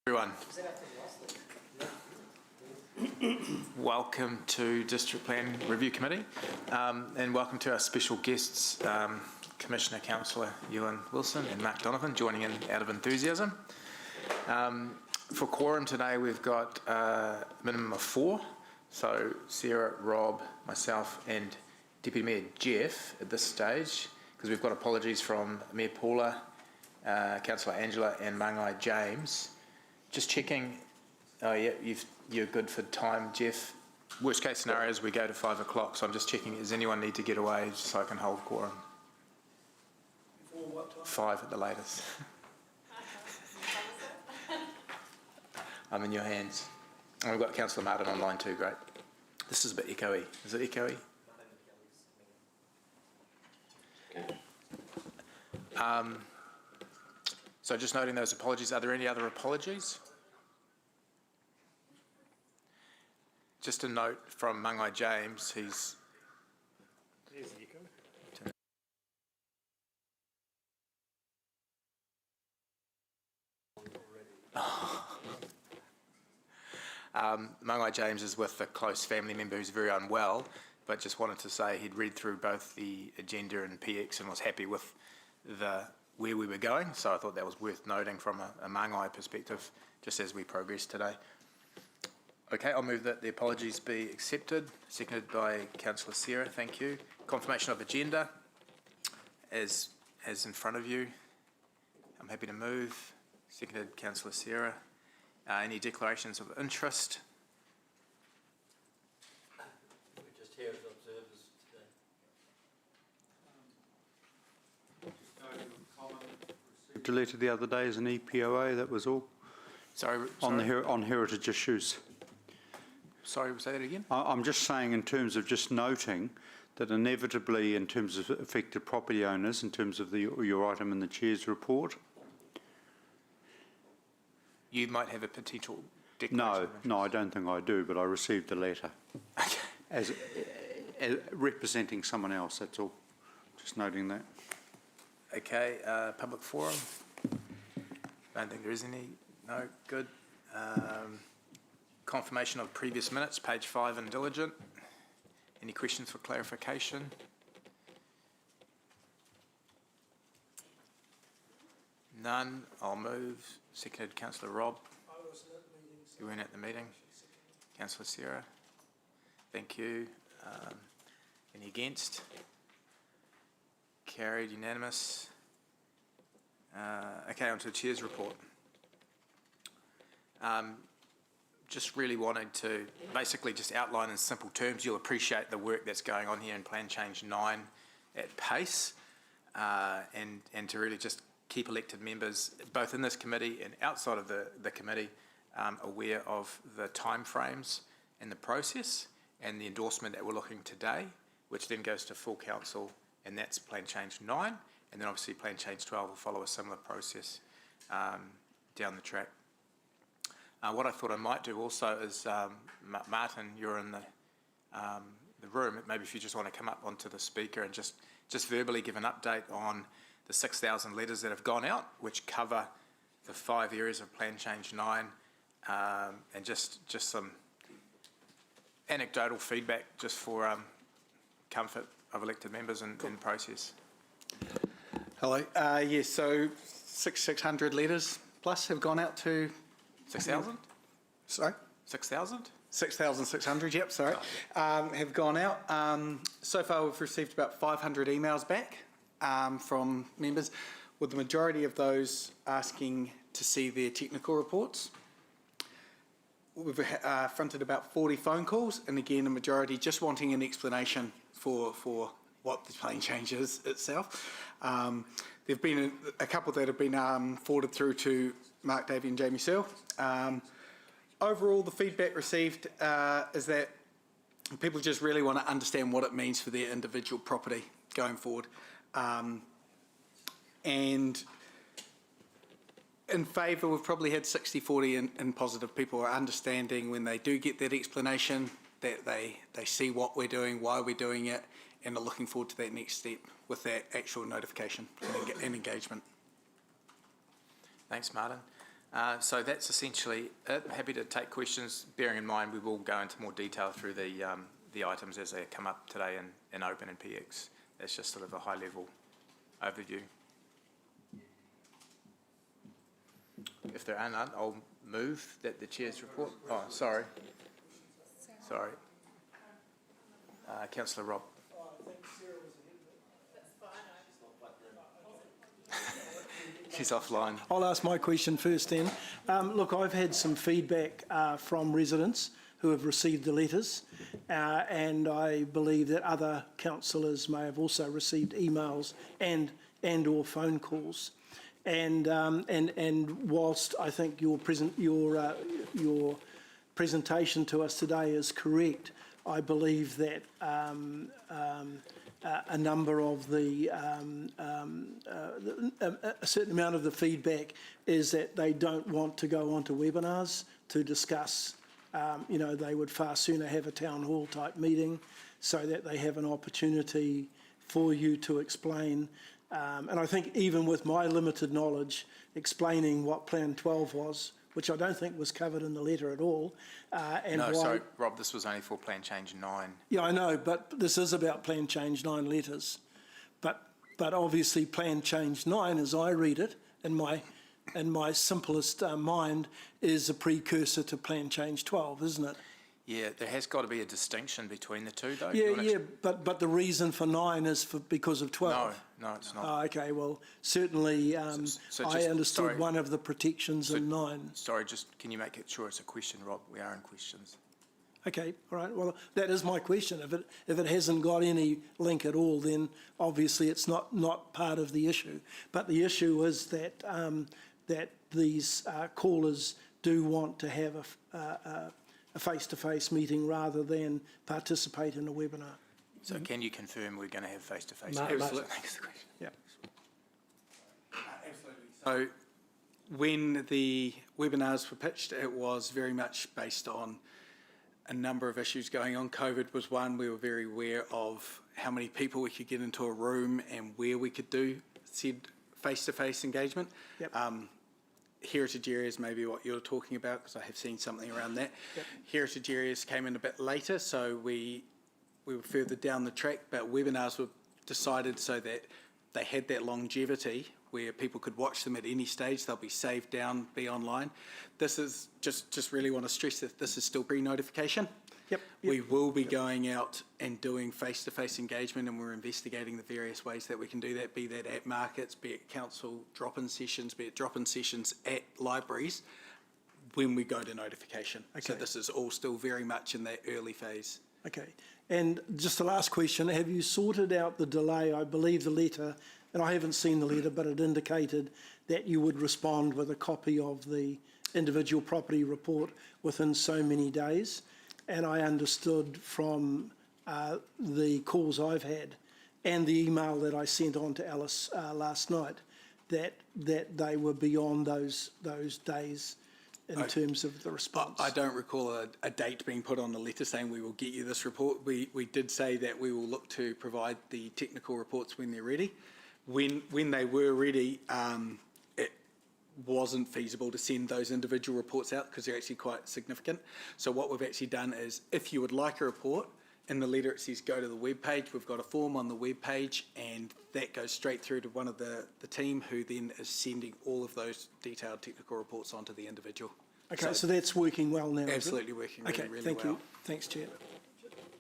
Everyone, welcome to District Plan Review Committee and welcome to our special guests, Commissioner Councillor Ewan Wilson and Mark Donovan, joining in out of enthusiasm. For quorum today we've got a minimum of 4, so Sarah, Rob, myself and Deputy Mayor Jeff at this stage, because we've got apologies from Mayor Paula, Councillor Angela and Mangai James. Just checking, oh yeah, you're good for time, Jeff. Worst case scenario is we go to 5 o'clock, so I'm just checking, does anyone need to get away so I can hold quorum? Before what time? 5 at the latest. I'm in your hands. And we've got Councillor Martin online too, great. This is a bit echoey. Is it echoey? So just noting those apologies, are there any other apologies? Just a note from Mangai James, he's... There's the echo. Mangai James is with a close family member who's very unwell, but just wanted to say he'd read through both the agenda and PX and was happy with where we were going, so I thought that was worth noting from a Mangai perspective, just as we progress today. Okay, I'll move that the apologies be accepted, seconded by Councillor Sarah, thank you. Confirmation of agenda, as in front of you. I'm happy to move, seconded Councillor Sarah. Any declarations of interest? We're just here as observers today. Deleted the other day as an EPOA, that was all. Sorry. On heritage issues. Sorry, say that again? I'm just saying, in terms of just noting that inevitably, in terms of affected property owners, in terms of your item in the Chair's report. You might have a potential declaration. No, I don't think I do, but I received a letter. Okay. As representing someone else, that's all. Just noting that. Okay, public forum. Don't think there is any. No, good. Confirmation of previous minutes, page 5 and diligent. Any questions for clarification? None. I'll move. Seconded Councillor Rob. I wasn't at the meeting. So You weren't at the meeting. Councillor Sarah. Thank you. Any against? Carried, unanimous. Okay, on to the Chair's report. Just really wanted to basically just outline in simple terms. You'll appreciate the work that's going on here in Plan Change 9 at pace, and to really just keep elected members, both in this committee and outside of the committee, aware of the timeframes and the process and the endorsement that we're looking today, which then goes to full council, and that's Plan Change 9, and then obviously Plan Change 12 will follow a similar process down the track. What I thought I might do also is, Martin, you're in the room, maybe if you just want to come up onto the speaker and just verbally give an update on the 6,000 letters that have gone out, which cover the 5 areas of Plan Change 9, and just some anecdotal feedback just for comfort of elected members in process. hello. Yes, so 600 letters plus have gone out to... 6,000? Sorry? 6,000? 6,600, yep, sorry. Have gone out. So far we've received about 500 emails back from members, with the majority of those asking to see their technical reports. We've fronted about 40 phone calls, and again, a majority just wanting an explanation for what the plan change is itself. There've been a couple that have been forwarded through to Mark Davey and Jamie Searle. Overall, the feedback received is that people just really want to understand what it means for their individual property going forward. And in favour, we've probably had 60-40 in positive. People are understanding when they do get that explanation, that they see what we're doing, why we're doing it, and are looking forward to that next step with that actual notification and engagement. Thanks, Martin. So that's essentially it. Happy to take questions, bearing in mind we will go into more detail through the items as they come up today in Open and PX. That's just sort of a high-level overview. If there are none, I'll move that the Chair's report. Oh, sorry. Sorry. Councillor Rob. She's offline. I'll ask my question first then. Look, I've had some feedback from residents who have received the letters, and I believe that other councillors may have also received emails and or phone calls. And whilst I think your presentation to us today is correct, I believe that a number of a certain amount of the feedback is that they don't want to go onto webinars to discuss. They would far sooner have a town hall type meeting so that they have an opportunity for you to explain. And I think even with my limited knowledge, explaining what Plan 12 was, which I don't think was covered in the letter at all. Sorry, Rob, this was only for Plan Change 9. Yeah, I know, but this is about Plan Change 9 letters. But obviously Plan Change 9, as I read it, in my simplest mind, is a precursor to Plan Change 12, isn't it? Yeah, there has got to be a distinction between the two, though. Yeah, but the reason for 9 is because of 12. No, it's not. Oh, okay, well, certainly I understood sorry. one of the protections in 9. Sorry, just can you make it sure it's a question, Rob? We are in questions. Okay, all right. Well, that is my question. If it hasn't got any link at all, then obviously it's not part of the issue. But the issue is that that these callers do want to have a face-to-face meeting rather than participate in a webinar. So can you confirm we're going to have face-to-face? Absolutely. Next question. Yeah. So when the webinars were pitched, it was very much based on a number of issues going on. COVID was one. We were very aware of how many people we could get into a room and where we could do said face-to-face engagement. Yep. Heritage areas may be what you're talking about, because I have seen something around that. Yep. Heritage areas came in a bit later, so we were further down the track, but webinars were decided so that they had that longevity where people could watch them at any stage. They'll be saved down, be online. This is just really want to stress that this is still pre-notification. Yep. We will be going out and doing face-to-face engagement, and we're investigating the various ways that we can do that, be that at markets, be it council drop-in sessions, be it drop-in sessions at libraries, when we go to notification. Okay. So this is all still very much in that early phase. Okay. And just the last question, have you sorted out the delay? I believe the letter, and I haven't seen the letter, but it indicated that you would respond with a copy of the individual property report within so many days. And I understood from the calls I've had and the email that I sent on to Alice last night that they were beyond those days in terms of the response. I don't recall a date being put on the letter saying we will get you this report. We did say that we will look to provide the technical reports when they're ready. When they were ready, it wasn't feasible to send those individual reports out because they're actually quite significant. So what we've actually done is, if you would like a report, in the letter it says go to the web page. We've got a form on the web page, and that goes straight through to one of the team, who then is sending all of those detailed technical reports onto the individual. Okay, so that's working well now. Absolutely working really, okay, really thank well. you. Thanks, Chair.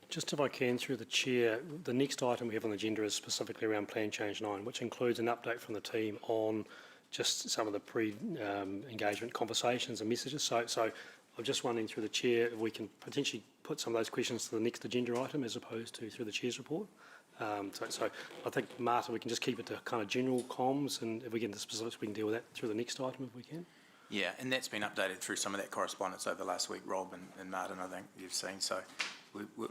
Just if I can, through the Chair, the next item we have on the agenda is specifically around Plan Change 9, which includes an update from the team on just some of the pre-engagement conversations and messages. So I'm just wondering through the Chair if we can potentially put some of those questions to the next agenda item as opposed to through the Chair's report. So I think, Marta, we can just keep it to kind of general comms, and if we get into specifics, we can deal with that through the next item if we can. Yeah, and that's been updated through some of that correspondence over the last week, Rob and Martin, I think you've seen. So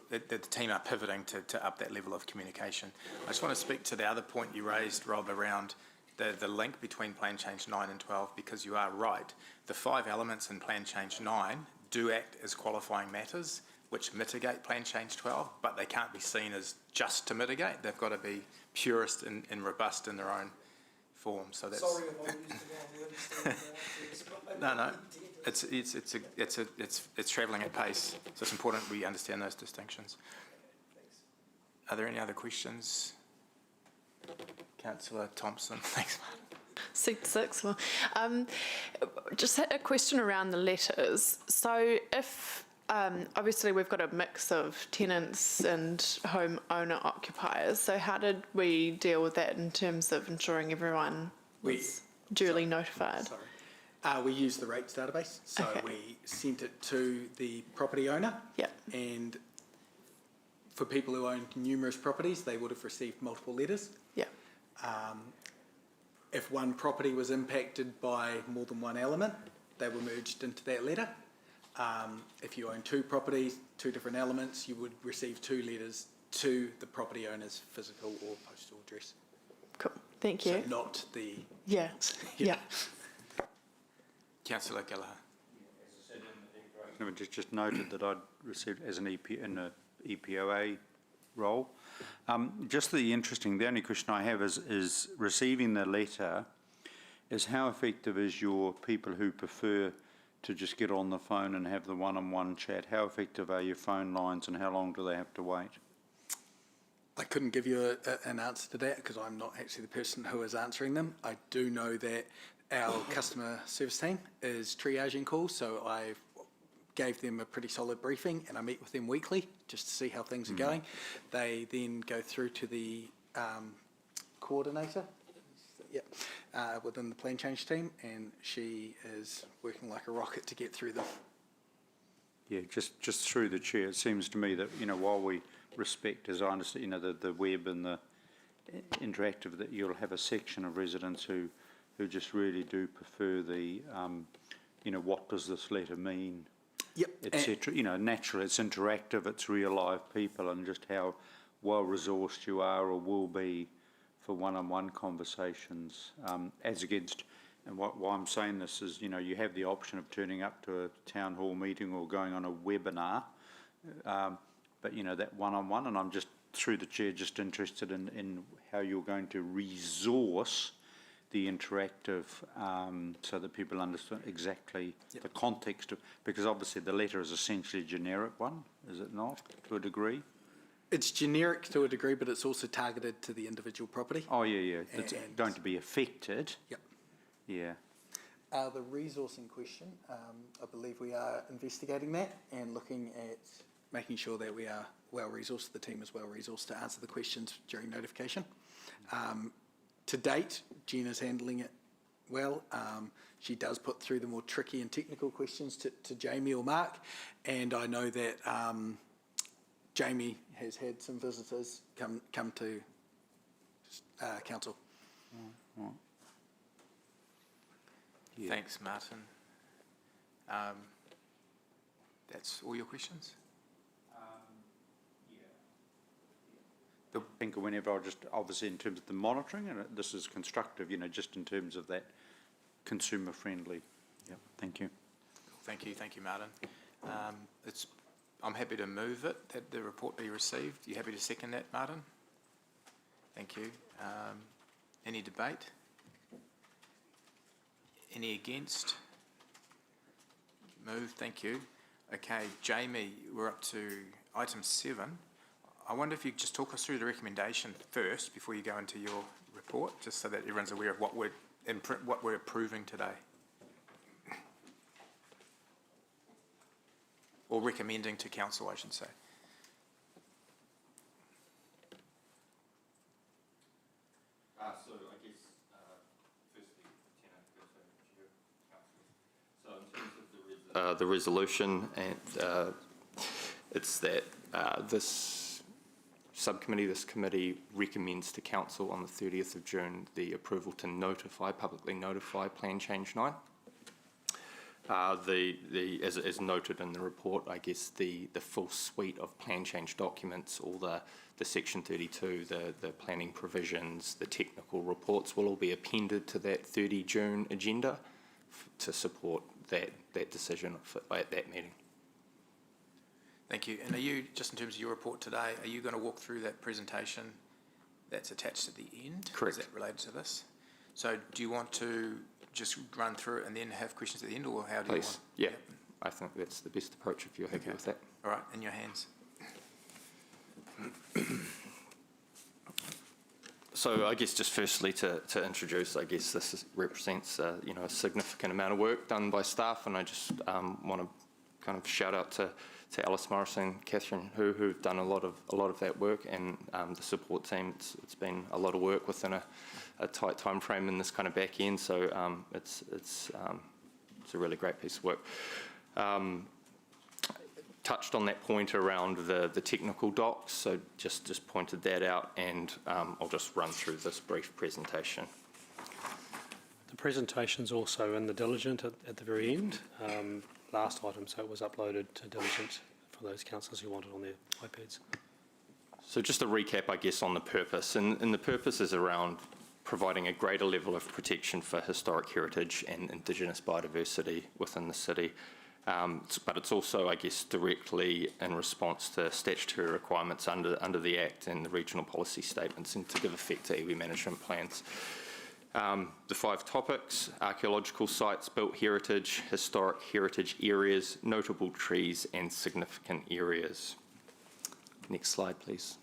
the team are pivoting to up that level of communication. I just want to speak to the other point you raised, Rob, around the link between Plan Change 9 and 12, because you are right. The 5 elements in Plan Change 9 do act as qualifying matters which mitigate Plan Change 12, but they can't be seen as just to mitigate. They've got to be purist and robust in their own form, so that's. Sorry if I used the wrong word. No, it's travelling at pace, so it's important we understand those distinctions. Are there any other questions? Councillor Thompson, thanks, Martin. Seat 6. Well, just had a question around the letters. So if, obviously we've got a mix of tenants and homeowner occupiers, so how did we deal with that in terms of ensuring everyone was duly notified? We use the rates database, so Okay. we sent it to the property owner. Yep. And for people who own numerous properties, they would have received multiple letters. Yeah. If one property was impacted by more than one element, they were merged into that letter. If you own two properties, two different elements, you would receive two letters to the property owner's physical or postal address. Cool. Thank you. So not the... Yeah. Yeah. Councillor Gallagher. No, just noted that I'd received as an in a EPOA role. The only question I have is receiving the letter, is how effective is your people who prefer to just get on the phone and have the one-on-one chat? How effective are your phone lines and how long do they have to wait? I couldn't give you an answer to that because I'm not actually the person who is answering them. I do know that our customer service team is triaging calls, so I gave them a pretty solid briefing and I meet with them weekly just to see how things are going. They then go through to the coordinator within the plan change team, and she is working like a rocket to get through them. Yeah, just through the chair, it seems to me that, while we respect, as I understand, the web and the interactive, that you'll have a section of residents who just really do prefer the, what does this letter mean? Yep. Etc. Naturally, it's interactive, it's real live people, and just how well resourced you are or will be for one-on-one conversations, as against, and why I'm saying this is, you have the option of turning up to a town hall meeting or going on a webinar, but that one-on-one, and I'm just through the chair just interested in how you're going to resource the interactive, so that people understand exactly the context of, because obviously the letter is essentially a generic one, is it not, to a degree? It's generic to a degree, but it's also targeted to the individual property. Oh, yeah. It's going to be affected. Yep. Yeah. The resourcing question, I believe we are investigating that and looking at making sure that we are well resourced, the team is well resourced to answer the questions during notification. To date, Gina's handling it well. She does put through the more tricky and technical questions to Jamie or Mark, and I know that Jamie has had some visitors come to council. Yeah. Thanks, Martin. That's all your questions? I think whenever I just, obviously in terms of the monitoring, and this is constructive, just in terms of that consumer friendly. Yeah, thank you. Thank you, Martin. I'm happy to move it, that the report be received. You happy to second that, Martin? Thank you. Any debate? Any against? Moved, thank you. Okay, Jamie, we're up to item 7. I wonder if you could just talk us through the recommendation first before you go into your report, just so that everyone's aware of what we're approving today. Or recommending to council, I should say. So I guess, firstly, tenant goes over to you, councillor. So in terms of the resolution, and it's that this committee recommends to council on the 30th of June the approval to publicly notify Plan Change 9. As noted in the report, I guess the full suite of plan change documents, all the section 32, the planning provisions, the technical reports will all be appended to that 30 June agenda to support that decision at that meeting. Thank you. And are you, just in terms of your report today, are you going to walk through that presentation that's attached at the end? Correct. Is that related to this? So do you want to just run through it and then have questions at the end, or how do you Please, want? yeah, I think that's the best approach if you're happy with that. All right, in your hands. So I guess just firstly to introduce, I guess this represents a significant amount of work done by staff, and I just want to kind of shout out to Alice Morrison, Catherine, who've done a lot of that work, and the support team. It's been a lot of work within a tight time frame in this kind of back end. So it's a really great piece of work. Touched on that point around the technical docs, so just pointed that out, and I'll just run through this brief presentation. The presentation's also in the Diligent at the very end. Last item, so it was uploaded to Diligent for those councillors who want it on their iPads. So just a recap, I guess, on the purpose, and the purpose is around providing a greater level of protection for historic heritage and Indigenous biodiversity within the city. But it's also, I guess, directly in response to statutory requirements under the Act and the regional policy statements, and to give effect to iwi management plans. The 5 topics: archaeological sites, built heritage, historic heritage areas, notable trees and significant areas. Next slide, please.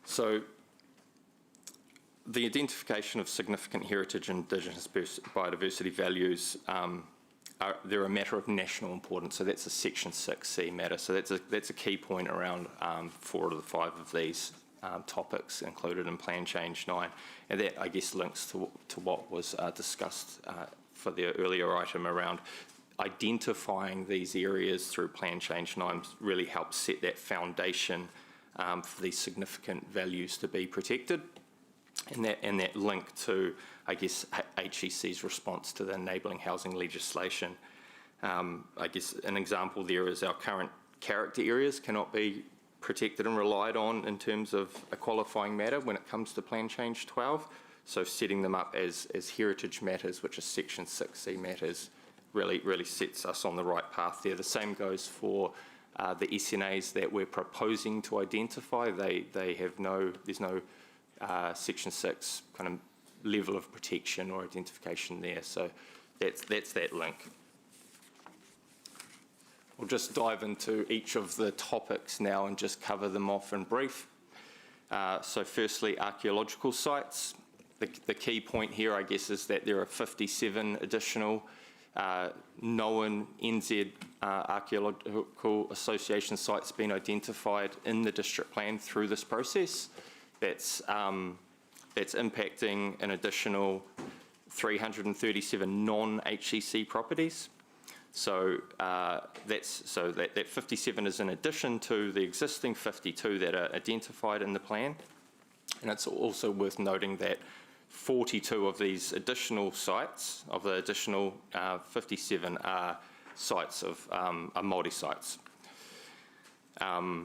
So, the identification of significant heritage and Indigenous biodiversity values, they're a matter of national importance, so that's a Section 6C matter. So that's a key point around 4 of the 5 of these topics included in Plan Change 9, and that, I guess, links to what was discussed for the earlier item around identifying these areas through Plan Change 9 really helps set that foundation for these significant values to be protected. And that link to, I guess, HEC's response to the enabling housing legislation. I guess an example there is our current character areas cannot be protected and relied on in terms of a qualifying matter when it comes to Plan Change 12. So setting them up as heritage matters, which are Section 6C matters, really sets us on the right path there. The same goes for the SNAs that we're proposing to identify. They have there's no Section 6 kind of level of protection or identification there. So that's that link. We'll just dive into each of the topics now and just cover them off in brief. So firstly, archaeological sites. The key point here, I guess, is that there are 57 additional known NZ Archaeological Association sites being identified in the district plan through this process. That's impacting an additional 337 non-HEC properties. So that 57 is in addition to the existing 52 that are identified in the plan. And it's also worth noting that 42 of these additional sites, of the additional 57, are sites of are Māori sites.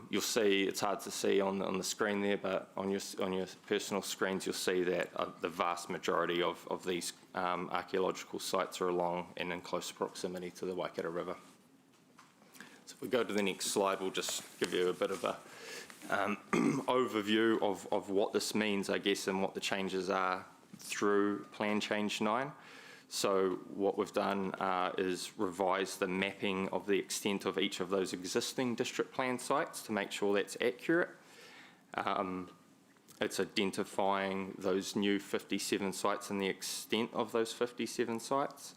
You'll see, it's hard to see on the screen there, but on your personal screens, you'll see that the vast majority of these archaeological sites are along and in close proximity to the Waikato River. So if we go to the next slide, we'll just give you a bit of a overview of what this means, I guess, and what the changes are through Plan Change 9. So what we've done is revise the mapping of the extent of each of those existing district plan sites to make sure that's accurate. It's identifying those new 57 sites and the extent of those 57 sites.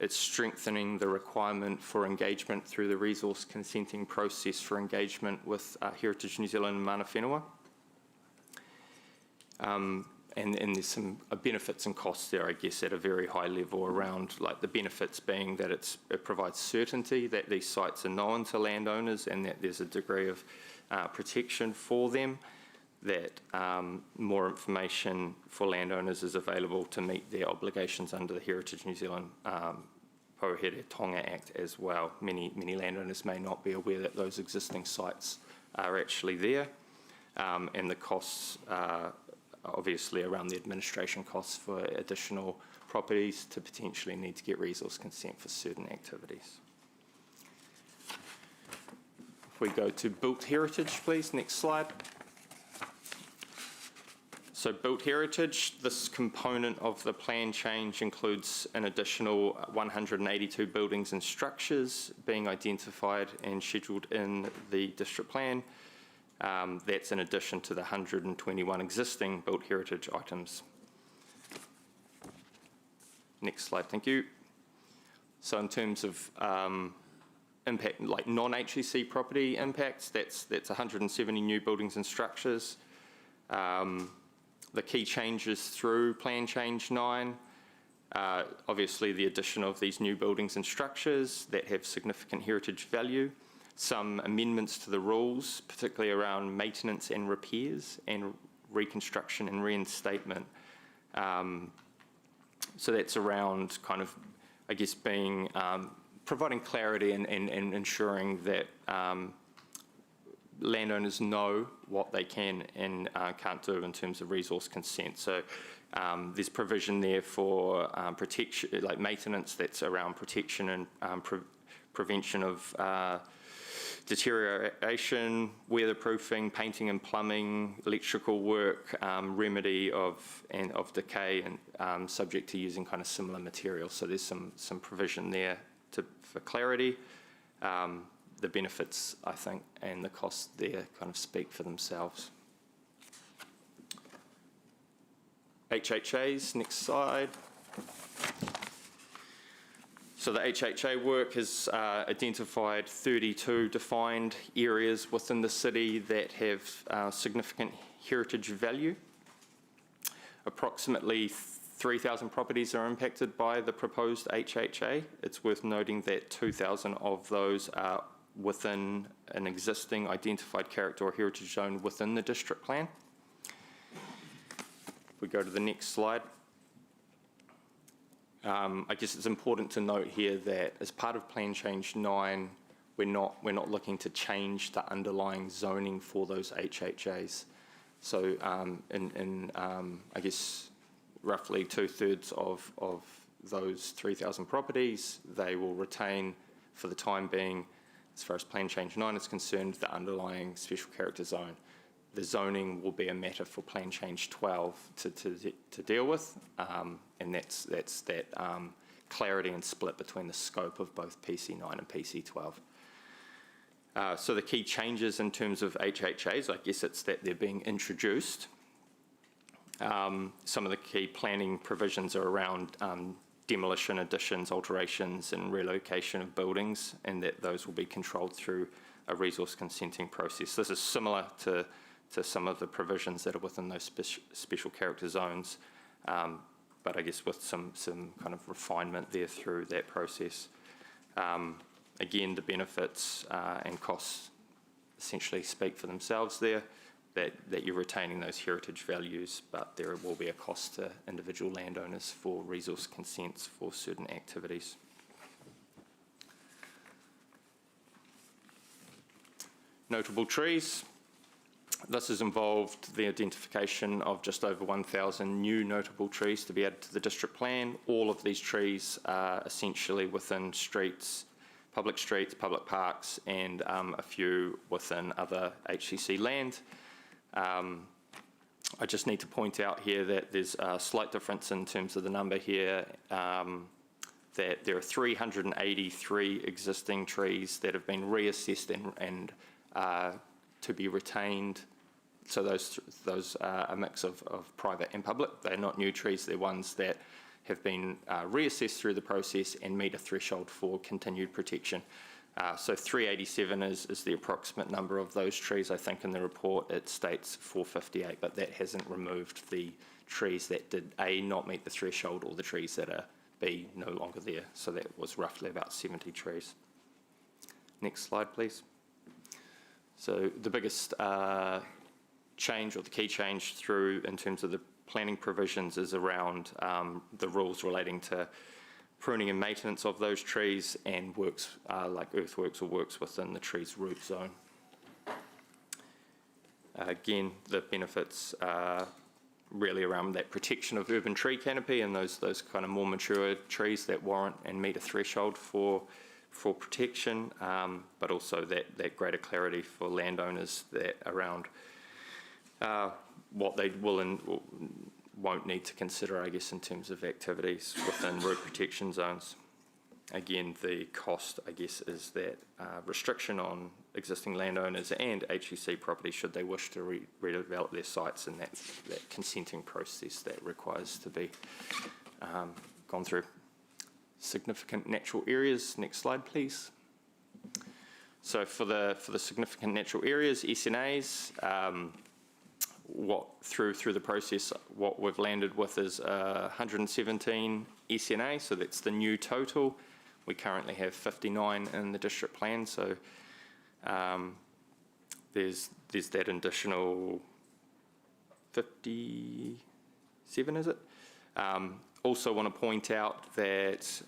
It's strengthening the requirement for engagement through the resource consenting process for engagement with Heritage New Zealand and Mana Whenua. And there's some benefits and costs there, I guess, at a very high level around, like the benefits being that it provides certainty that these sites are known to landowners and that there's a degree of protection for them, that more information for landowners is available to meet their obligations under the Heritage New Zealand Pouahere Tonga Act as well. Many landowners may not be aware that those existing sites are actually there, and the costs obviously around the administration costs for additional properties to potentially need to get resource consent for certain activities. If we go to built heritage, please, next slide. So built heritage, this component of the plan change includes an additional 182 buildings and structures being identified and scheduled in the district plan. That's in addition to the 121 existing built heritage items. Next slide, thank you. So in terms of impact, like non-HEC property impacts, that's 170 new buildings and structures. The key changes through Plan Change 9, obviously the addition of these new buildings and structures that have significant heritage value, some amendments to the rules, particularly around maintenance and repairs and reconstruction and reinstatement. So that's around kind of, I guess, being providing clarity and ensuring that landowners know what they can and can't do in terms of resource consent. So there's provision there for protection, like maintenance that's around protection and prevention of deterioration, weatherproofing, painting and plumbing, electrical work, remedy of decay, and subject to using kind of similar materials. So there's some provision there for clarity. The benefits, I think, and the costs there kind of speak for themselves. HHAs, next slide. So the HHA work has identified 32 defined areas within the city that have significant heritage value. Approximately 3,000 properties are impacted by the proposed HHA. It's worth noting that 2,000 of those are within an existing identified character or heritage zone within the district plan. If we go to the next slide. I guess it's important to note here that as part of Plan Change 9, we're not looking to change the underlying zoning for those HHAs. So I guess roughly 2/3 of those 3,000 properties, they will retain for the time being, as far as Plan Change 9 is concerned, the underlying special character zone. The zoning will be a matter for Plan Change 12 to deal with, and that's that clarity and split between the scope of both PC9 and PC12. So the key changes in terms of HHAs, I guess it's that they're being introduced. Some of the key planning provisions are around demolition, additions, alterations and relocation of buildings, and that those will be controlled through a resource consenting process. This is similar to some of the provisions that are within those special character zones, but I guess with some kind of refinement there through that process. Again, the benefits and costs essentially speak for themselves there, that you're retaining those heritage values, but there will be a cost to individual landowners for resource consents for certain activities. Notable trees. This has involved the identification of just over 1,000 new notable trees to be added to the district plan. All of these trees are essentially within streets, public parks, and a few within other HCC land. I just need to point out here that there's a slight difference in terms of the number here, that there are 383 existing trees that have been reassessed and to be retained. So those are a mix of private and public. They're not new trees, they're ones that have been reassessed through the process and meet a threshold for continued protection. So 387 is the approximate number of those trees. I think in the report it states 458, but that hasn't removed the trees that did A, not meet the threshold, or the trees that are B, no longer there. So that was roughly about 70 trees. Next slide, please. So the biggest change, or the key change through in terms of the planning provisions, is around the rules relating to pruning and maintenance of those trees and works like earthworks or works within the tree's root zone. Again, the benefits are really around that protection of urban tree canopy and those kind of more mature trees that warrant and meet a threshold for protection, but also that greater clarity for landowners that around what they will and won't need to consider, I guess, in terms of activities within root protection zones. Again, the cost, I guess, is that restriction on existing landowners and HEC properties should they wish to redevelop their sites, and that consenting process that requires to be gone through. Significant natural areas. Next slide, please. So for the significant natural areas, SNAs, through the process, what we've landed with is 117 SNA, so that's the new total. We currently have 59 in the district plan, so there's that additional 57, is it? Also want to point out that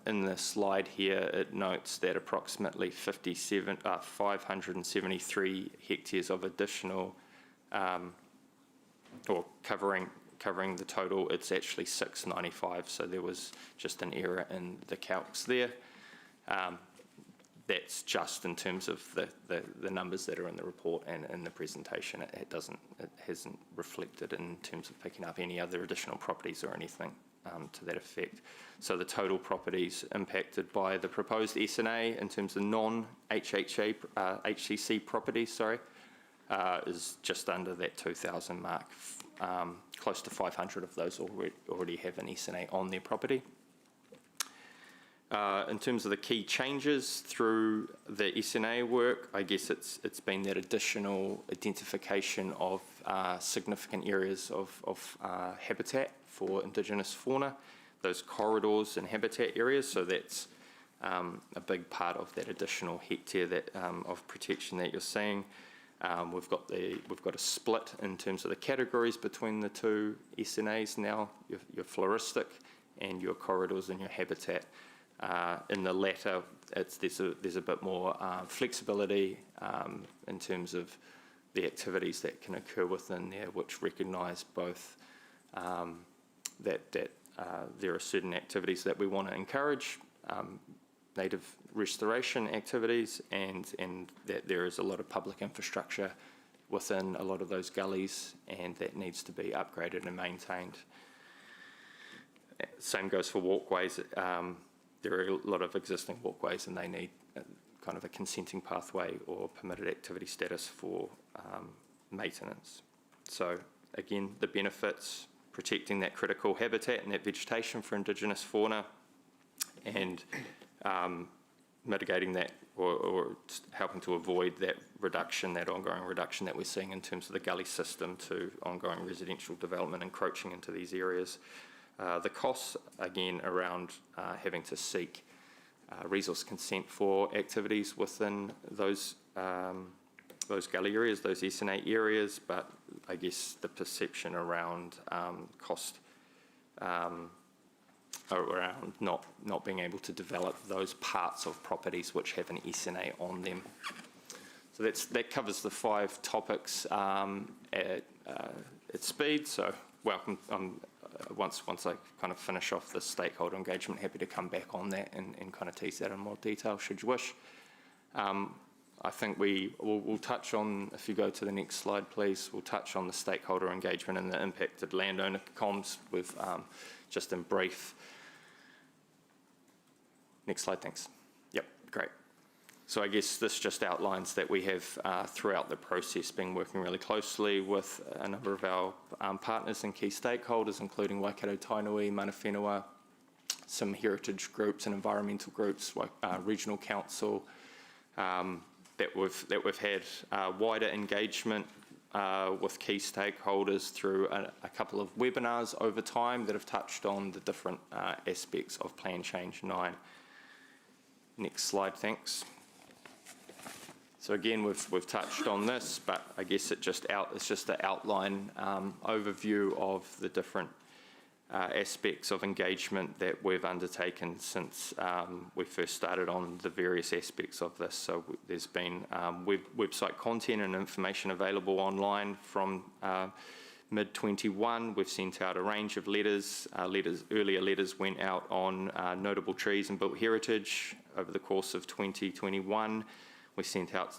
in the slide here, it notes that approximately 573 hectares of additional, or covering the total, it's actually 695, so there was just an error in the calcs there. That's just in terms of the numbers that are in the report and in the presentation. It hasn't reflected in terms of picking up any other additional properties or anything to that effect. So the total properties impacted by the proposed SNA in terms of non-HCC properties, is just under that 2,000 mark. Close to 500 of those already have an SNA on their property. In terms of the key changes through the SNA work, I guess it's been that additional identification of significant areas of habitat for Indigenous fauna, those corridors and habitat areas. So that's a big part of that additional hectare of protection that you're seeing. We've got a split in terms of the categories between the two SNAs now, your floristic and your corridors and your habitat. In the latter, there's a bit more flexibility in terms of the activities that can occur within there, which recognise both that there are certain activities that we want to encourage, native restoration activities, and that there is a lot of public infrastructure within a lot of those gullies, and that needs to be upgraded and maintained. Same goes for walkways. There are a lot of existing walkways, and they need kind of a consenting pathway or permitted activity status for maintenance. So again, the benefits: protecting that critical habitat and that vegetation for Indigenous fauna, and mitigating that or helping to avoid that ongoing reduction that we're seeing in terms of the gully system to ongoing residential development encroaching into these areas. The costs, again, around having to seek resource consent for activities within those gully areas, those SNA areas, but I guess the perception around cost, around not being able to develop those parts of properties which have an SNA on them. So that covers the 5 topics at speed. So welcome. Once I kind of finish off the stakeholder engagement, happy to come back on that and kind of tease that in more detail should you wish. I think we'll touch on, if you go to the next slide please, we'll touch on the stakeholder engagement and the impacted landowner comms with just in brief. Next slide, thanks. Yep, great. So I guess this just outlines that we have throughout the process been working really closely with a number of our partners and key stakeholders, including Waikato Tainui, Mana Whenua, some heritage groups and environmental groups, regional council, that we've had wider engagement with key stakeholders through a couple of webinars over time that have touched on the different aspects of Plan Change 9. Next slide, thanks. So again, we've touched on this, but I guess it's just an outline overview of the different aspects of engagement that we've undertaken since we first started on the various aspects of this. So there's been website content and information available online from mid-21. We've sent out a range of letters. Earlier letters went out on notable trees and built heritage over the course of 2021. We sent out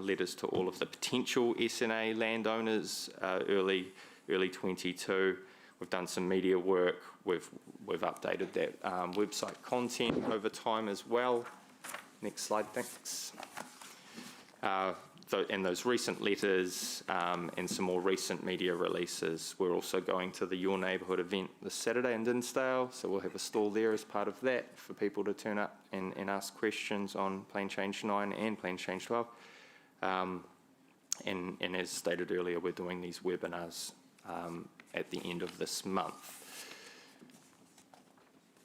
letters to all of the potential SNA landowners early 22. We've done some media work. We've updated that website content over time as well. Next slide, thanks. And those recent letters and some more recent media releases. We're also going to the Your Neighbourhood event this Saturday in Dinsdale, so we'll have a stall there as part of that for people to turn up and ask questions on Plan Change 9 and Plan Change 12. And as stated earlier, we're doing these webinars at the end of this month.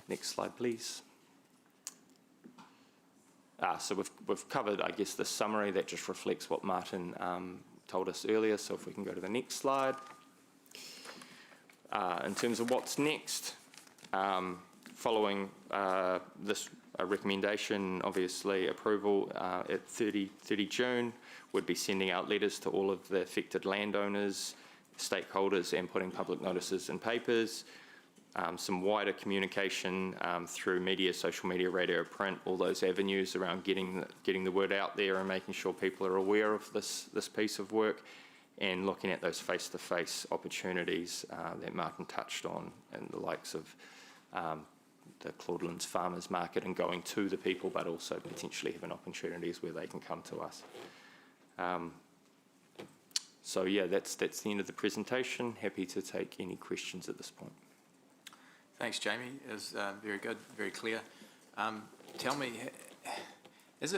Next slide, please. So we've covered, I guess, the summary that just reflects what Martin told us earlier. So if we can go to the next slide. In terms of what's next, following this recommendation, obviously approval at 30 June, we'd be sending out letters to all of the affected landowners, stakeholders, and putting public notices in papers. Some wider communication through media, social media, radio, print, all those avenues around getting the word out there and making sure people are aware of this piece of work, and looking at those face-to-face opportunities that Martin touched on, and the likes of the Claudelands Farmers Market, and going to the people, but also potentially having opportunities where they can come to us. So yeah, that's the end of the presentation. Happy to take any questions at this point. Thanks, Jamie. It was very good, very clear. Tell me, is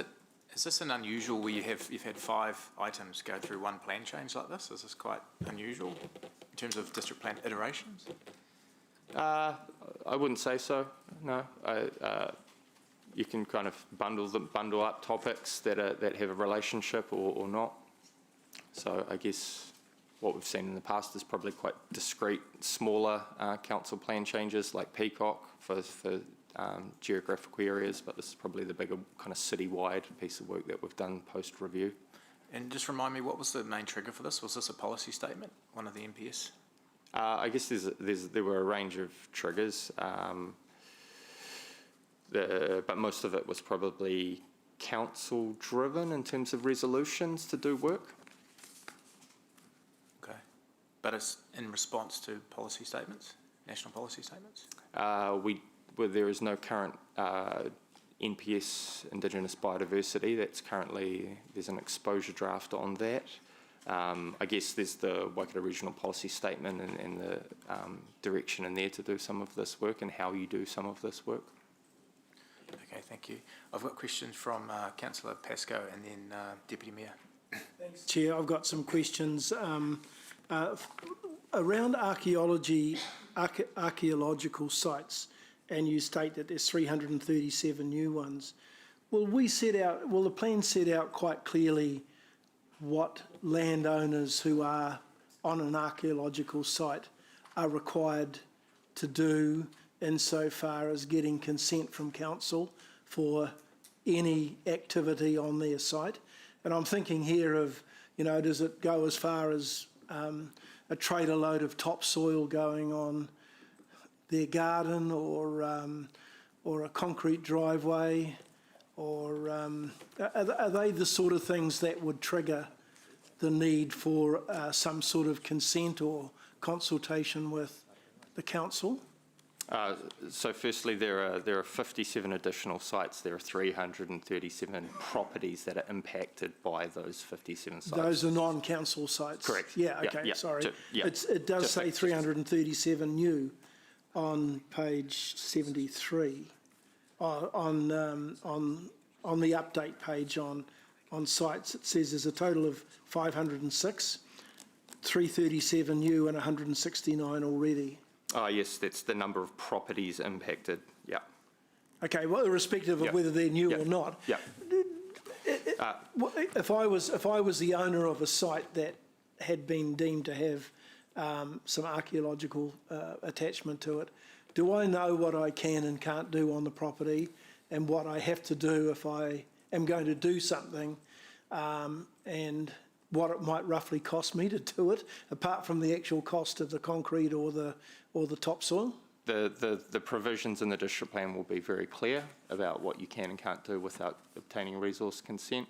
this an unusual where you've had 5 items go through one plan change like this? Is this quite unusual in terms of district plan iterations? I wouldn't say so. No, you can kind of bundle up topics that have a relationship or not. So I guess what we've seen in the past is probably quite discrete, smaller council plan changes like Peacock for geographical areas, but this is probably the bigger kind of citywide piece of work that we've done post-review. And just remind me, what was the main trigger for this? Was this a policy statement, one of the MPS? I guess there were a range of triggers, but most of it was probably council-driven in terms of resolutions to do work. Okay. But it's in response to policy statements, national policy statements? There is no current NPS, Indigenous Biodiversity. There's an exposure draft on that. I guess there's the Waikato Regional Policy Statement and the direction in there to do some of this work and how you do some of this work. Okay, thank you. I've got questions from Councillor Pascoe and then Deputy Mayor. Thanks, Chair. I've got some questions around archaeological sites, and you state that there's 337 new ones. Will the plan set out quite clearly what landowners who are on an archaeological site are required to do insofar as getting consent from council for any activity on their site? And I'm thinking here of, does it go as far as a trailer load of topsoil going on their garden, or a concrete driveway, or are they the sort of things that would trigger the need for some sort of consent or consultation with the council? So firstly, there are 57 additional sites. There are 337 properties that are impacted by those 57 sites. Those are non-council sites? Correct. Yeah, okay, sorry. Yeah. It does say 337 new on page 73, on the update page on sites. It says there's a total of 506, 337 new and 169 already. Oh, yes, that's the number of properties impacted, yeah. Okay, well, irrespective of whether they're new or not. Yeah. If I was the owner of a site that had been deemed to have some archaeological attachment to it, do I know what I can and can't do on the property, and what I have to do if I am going to do something, and what it might roughly cost me to do it, apart from the actual cost of the concrete or the topsoil? The provisions in the district plan will be very clear about what you can and can't do without obtaining resource consent.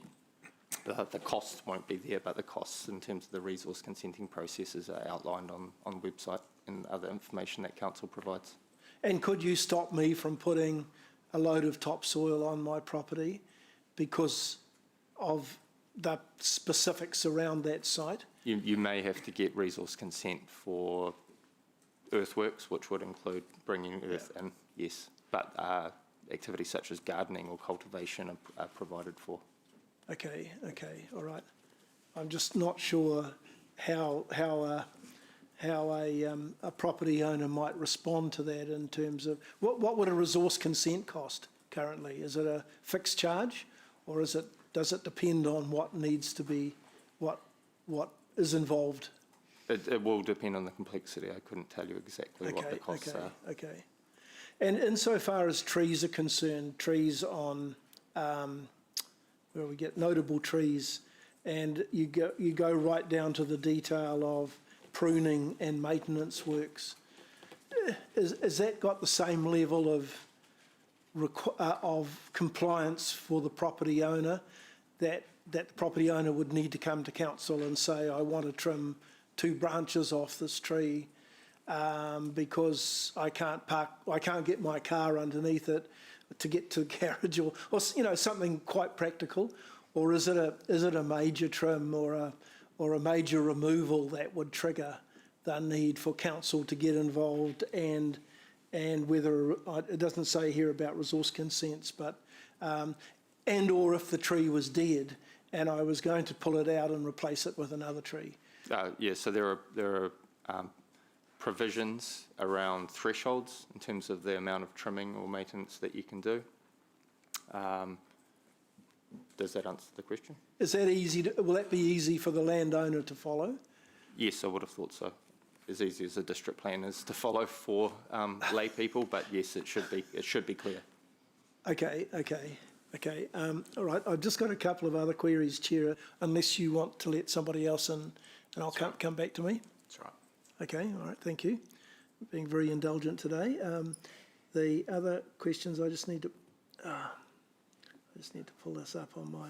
The costs won't be there, but the costs in terms of the resource consenting processes are outlined on the website and other information that council provides. And could you stop me from putting a load of topsoil on my property because of the specifics around that site? You may have to get resource consent for earthworks, which would include bringing earth in, yes. But activities such as gardening or cultivation are provided for. Okay, all right. I'm just not sure how a property owner might respond to that in terms of what would a resource consent cost currently? Is it a fixed charge, or does it depend on what needs to be what is involved? It will depend on the complexity. I couldn't tell you exactly what the costs are. Okay. And insofar as trees are concerned, trees on where we get notable trees, and you go right down to the detail of pruning and maintenance works. Is that got the same level of compliance for the property owner that the property owner would need to come to council and say, I want to trim 2 branches off this tree because I can't get my car underneath it to get to the garage, or something quite practical, or is it a major trim or a major removal that would trigger the need for council to get involved, and whether it doesn't say here about resource consents, but and or if the tree was dead and I was going to pull it out and replace it with another tree. So there are provisions around thresholds in terms of the amount of trimming or maintenance that you can do. Does that answer the question? Is that easy? Will that be easy for the landowner to follow? Yes, I would have thought so. As easy as a district plan is to follow for lay people, but yes, it should be clear. Okay. All right. I've just got a couple of other queries, Chair, unless you want to let somebody else in, and I'll come back to me. That's right. Okay. All right. Thank you. Being very indulgent today. The other questions, I just need to pull this up on my.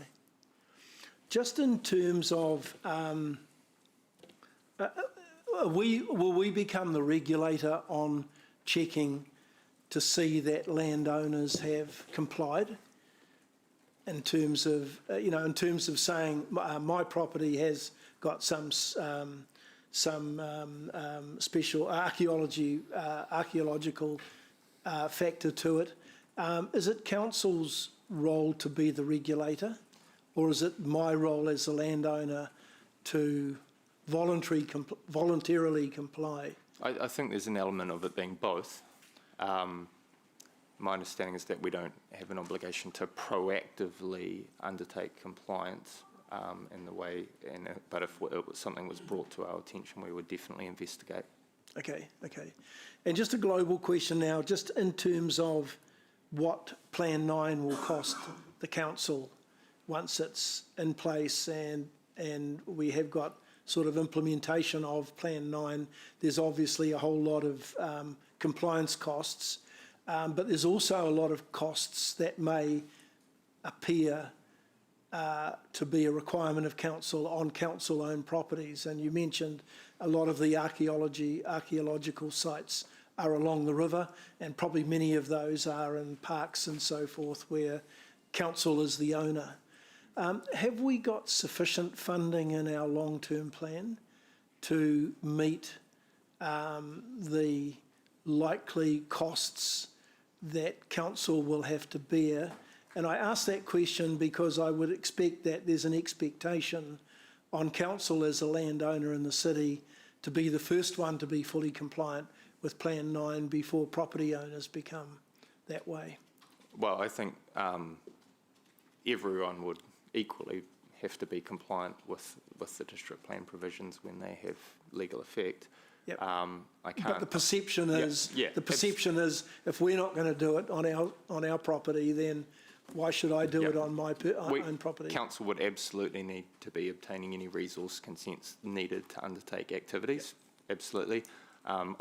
Just in terms of, will we become the regulator on checking to see that landowners have complied? In terms of, saying my property has got some special archaeological factor to it. Is it council's role to be the regulator, or is it my role as a landowner to voluntarily comply? I think there's an element of it being both. My understanding is that we don't have an obligation to proactively undertake compliance in the way, but if something was brought to our attention, we would definitely investigate. Okay. And just a global question now, just in terms of what Plan 9 will cost the council once it's in place and we have got sort of implementation of Plan 9. There's obviously a whole lot of compliance costs, but there's also a lot of costs that may appear to be a requirement of council on council-owned properties. And you mentioned a lot of the archaeological sites are along the river, and probably many of those are in parks and so forth where council is the owner. Have we got sufficient funding in our long-term plan to meet the likely costs that council will have to bear? And I ask that question because I would expect that there's an expectation on council as a landowner in the city to be the first one to be fully compliant with Plan 9 before property owners become that way. Well, I think everyone would equally have to be compliant with the district plan provisions when they have legal effect. Yep. I can't. But the perception is is if we're not going to do it on our property, then why should I do it on my own property? Council would absolutely need to be obtaining any resource consents needed to undertake activities. Yep. Absolutely. I'm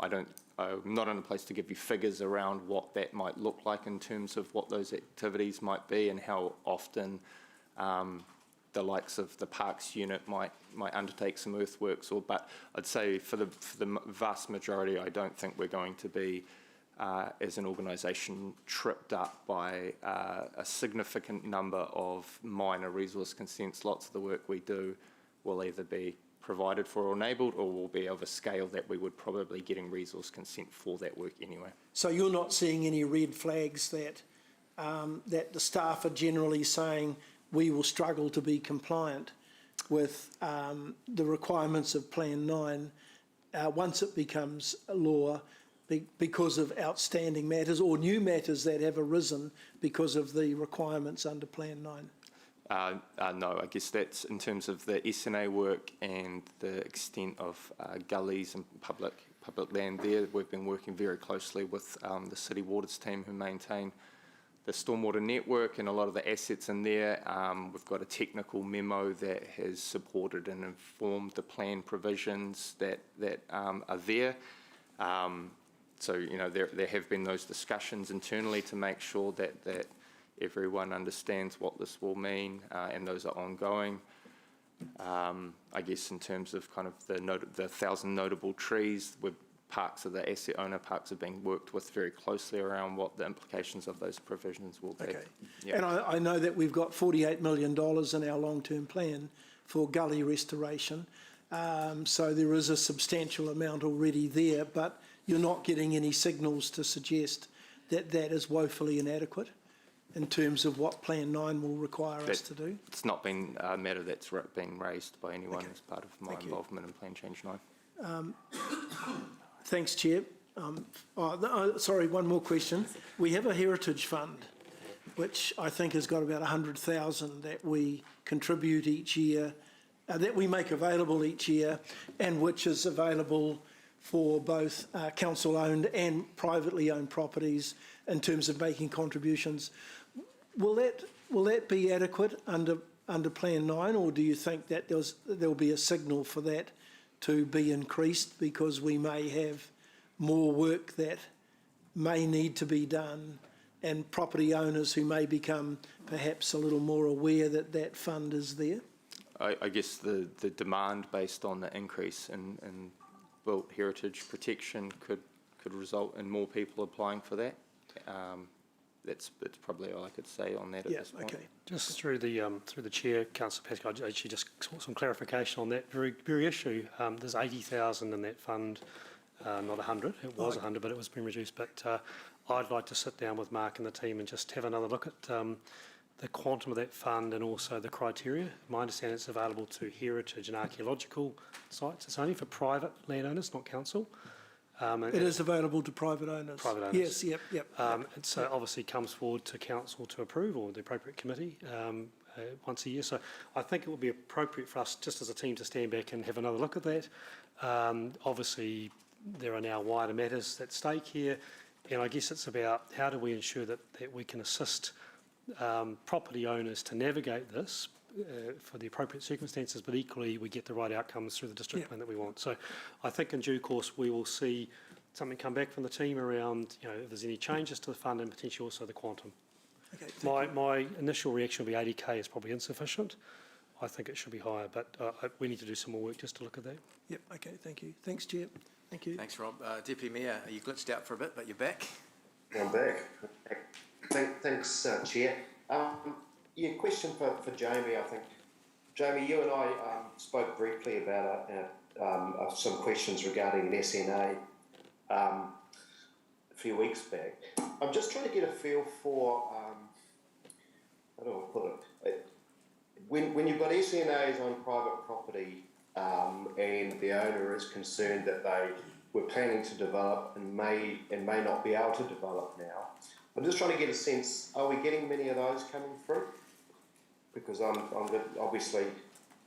not in a place to give you figures around what that might look like in terms of what those activities might be and how often the likes of the Parks unit might undertake some earthworks, but I'd say for the vast majority, I don't think we're going to be, as an organisation, tripped up by a significant number of minor resource consents. Lots of the work we do will either be provided for or enabled, or will be of a scale that we would probably getting resource consent for that work anyway. So you're not seeing any red flags that that the staff are generally saying we will struggle to be compliant with the requirements of Plan 9 once it becomes law because of outstanding matters or new matters that have arisen because of the requirements under Plan 9? No, I guess that's in terms of the SNA work and the extent of gullies and public land there. We've been working very closely with the City Waters team who maintain the stormwater network and a lot of the assets in there. We've got a technical memo that has supported and informed the plan provisions that are there. So, you know, there have been those discussions internally to make sure that everyone understands what this will mean, and those are ongoing. I guess in terms of kind of the 1,000 notable trees, parks of the asset owner parks are being worked with very closely around what the implications of those provisions will be. Okay. Yeah. And I know that we've got $48 million in our long-term plan for gully restoration. So there is a substantial amount already there, but you're not getting any signals to suggest that that is woefully inadequate in terms of what Plan 9 will require us to do? It's not been a matter that's been raised by anyone as part of my Thank you. involvement in Plan Change 9. Thanks, Chair. Sorry, one more question. We have a heritage fund, which I think has got about 100,000 that we contribute each year, that we make available each year, and which is available for both council-owned and privately owned properties in terms of making contributions. Will that be adequate under Plan 9, or do you think that there will be a signal for that to be increased because we may have more work that may need to be done and property owners who may become perhaps a little more aware that that fund is there? I guess the demand based on the increase in built heritage protection could result in more people applying for that. That's probably all I could say on that at this point. Okay. Just through the chair, Councillor Pascoe, I actually just sought some clarification on that very issue. There's 80,000 in that fund, not 100. It was 100, but it was being reduced. But I'd like to sit down with Mark and the team and just have another look at the quantum of that fund and also the criteria. My understanding it's available to heritage and archaeological sites. It's only for private landowners, not council. It is available to private owners. Private owners. Yes, yep. And so obviously comes forward to council to approve, or the appropriate committee, once a year. So I think it would be appropriate for us just as a team to stand back and have another look at that. Obviously there are now wider matters at stake here, and I guess it's about how do we ensure that we can assist property owners to navigate this for the appropriate circumstances, but equally we get the right outcomes through the district plan that we want. So I think in due course we will see something come back from the team around, you know, if there's any changes to the fund and potentially also the quantum. Okay, my initial reaction would be 80k is probably insufficient. I think it should be higher, but we need to do some more work just to look at that. Yep, okay, thank you. Thanks, Chair. Thank you. Thanks, Rob. Deputy Mayor, you glitched out for a bit, but you're back. I'm back. Thanks, Chair. Question for Jamie, I think. Jamie, you and I spoke briefly about some questions regarding an SNA a few weeks back. I'm just trying to get a feel for, how do I put it? When you've got SNAs on private property and the owner is concerned that they were planning to develop and may not be able to develop now, I'm just trying to get a sense, are we getting many of those coming through? Because obviously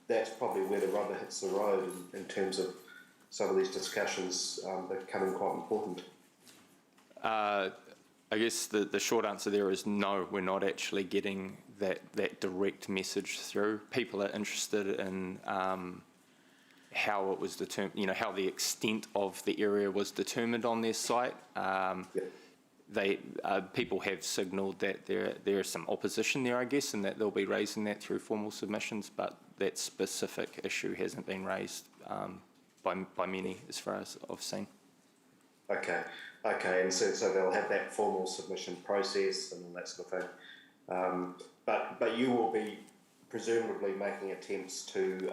that's probably where the rubber hits the road in terms of some of these discussions becoming quite important. I guess the short answer there is no, we're not actually getting that direct message through. People are interested in how it was determined, you know, how the extent of the area was determined on their site. people have signalled that there is some opposition there, I guess, and that they'll be raising that through formal submissions, but that specific issue hasn't been raised by many, as far as I've seen. Okay, and so they'll have that formal submission process and all that sort of thing. But you will be presumably making attempts to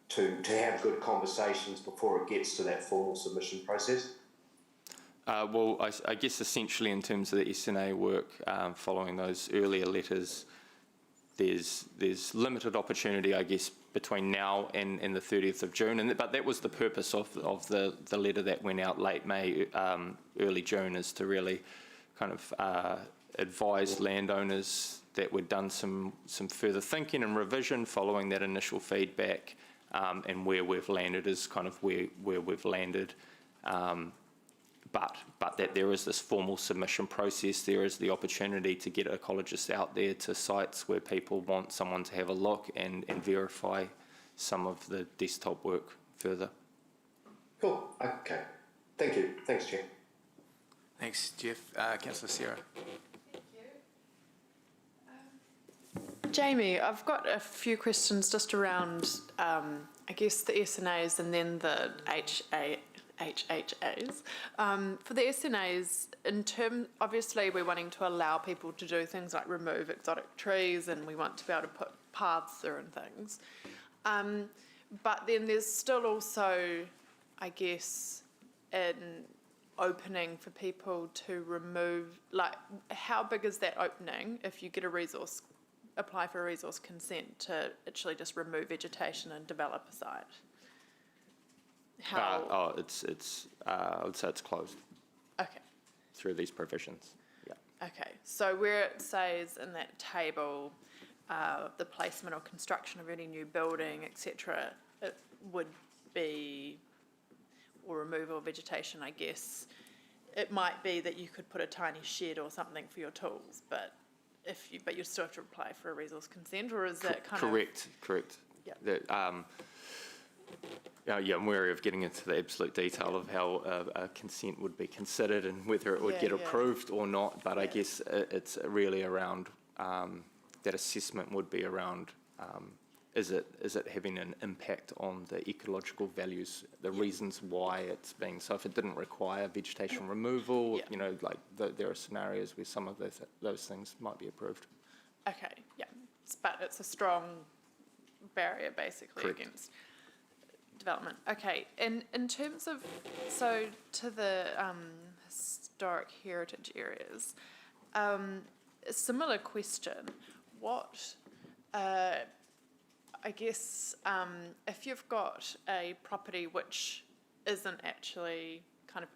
have good conversations before it gets to that formal submission process? Well, I guess essentially in terms of the SNA work, following those earlier letters, there's limited opportunity, I guess, between now and the 30th of June. But that was the purpose of the letter that went out late May, early June, is to really kind of advise landowners that we'd done some further thinking and revision following that initial feedback, and where we've landed is kind of where we've landed. But that there is this formal submission process, there is the opportunity to get ecologists out there to sites where people want someone to have a look and verify some of the desktop work further. Cool, okay. Thank you. Thanks, Chair. Thanks, Jeff. Councillor Sarah. Jamie, I've got a few questions just around, I guess, the SNAs and then the HHAs. For the SNAs, obviously we're wanting to allow people to do things like remove exotic trees, and we want to be able to put paths through and things. But then there's still also, I guess, an opening for people to remove, like, how big is that opening if you get apply for a resource consent to actually just remove vegetation and develop a site? I would say it's closed. Okay. Through these provisions. Yeah. Okay. So where it says in that table, the placement or construction of any new building, etc., it would be, or removal of vegetation, I guess. It might be that you could put a tiny shed or something for your tools, but you still have to apply for a resource consent, or is that kind Correct. Yeah. I'm wary of getting into the absolute detail of how a consent would be considered and whether it would get approved or not, but I guess it's really around, that assessment would be around, is it having an impact on the ecological values, the reasons why it's being, so if it didn't require vegetation removal, like there are scenarios where some of those things might be approved. Okay, yeah, but it's a strong barrier basically Correct. against development. Okay, and in terms of, so to the historic heritage areas, a similar question, what, I guess, if you've got a property which isn't actually kind of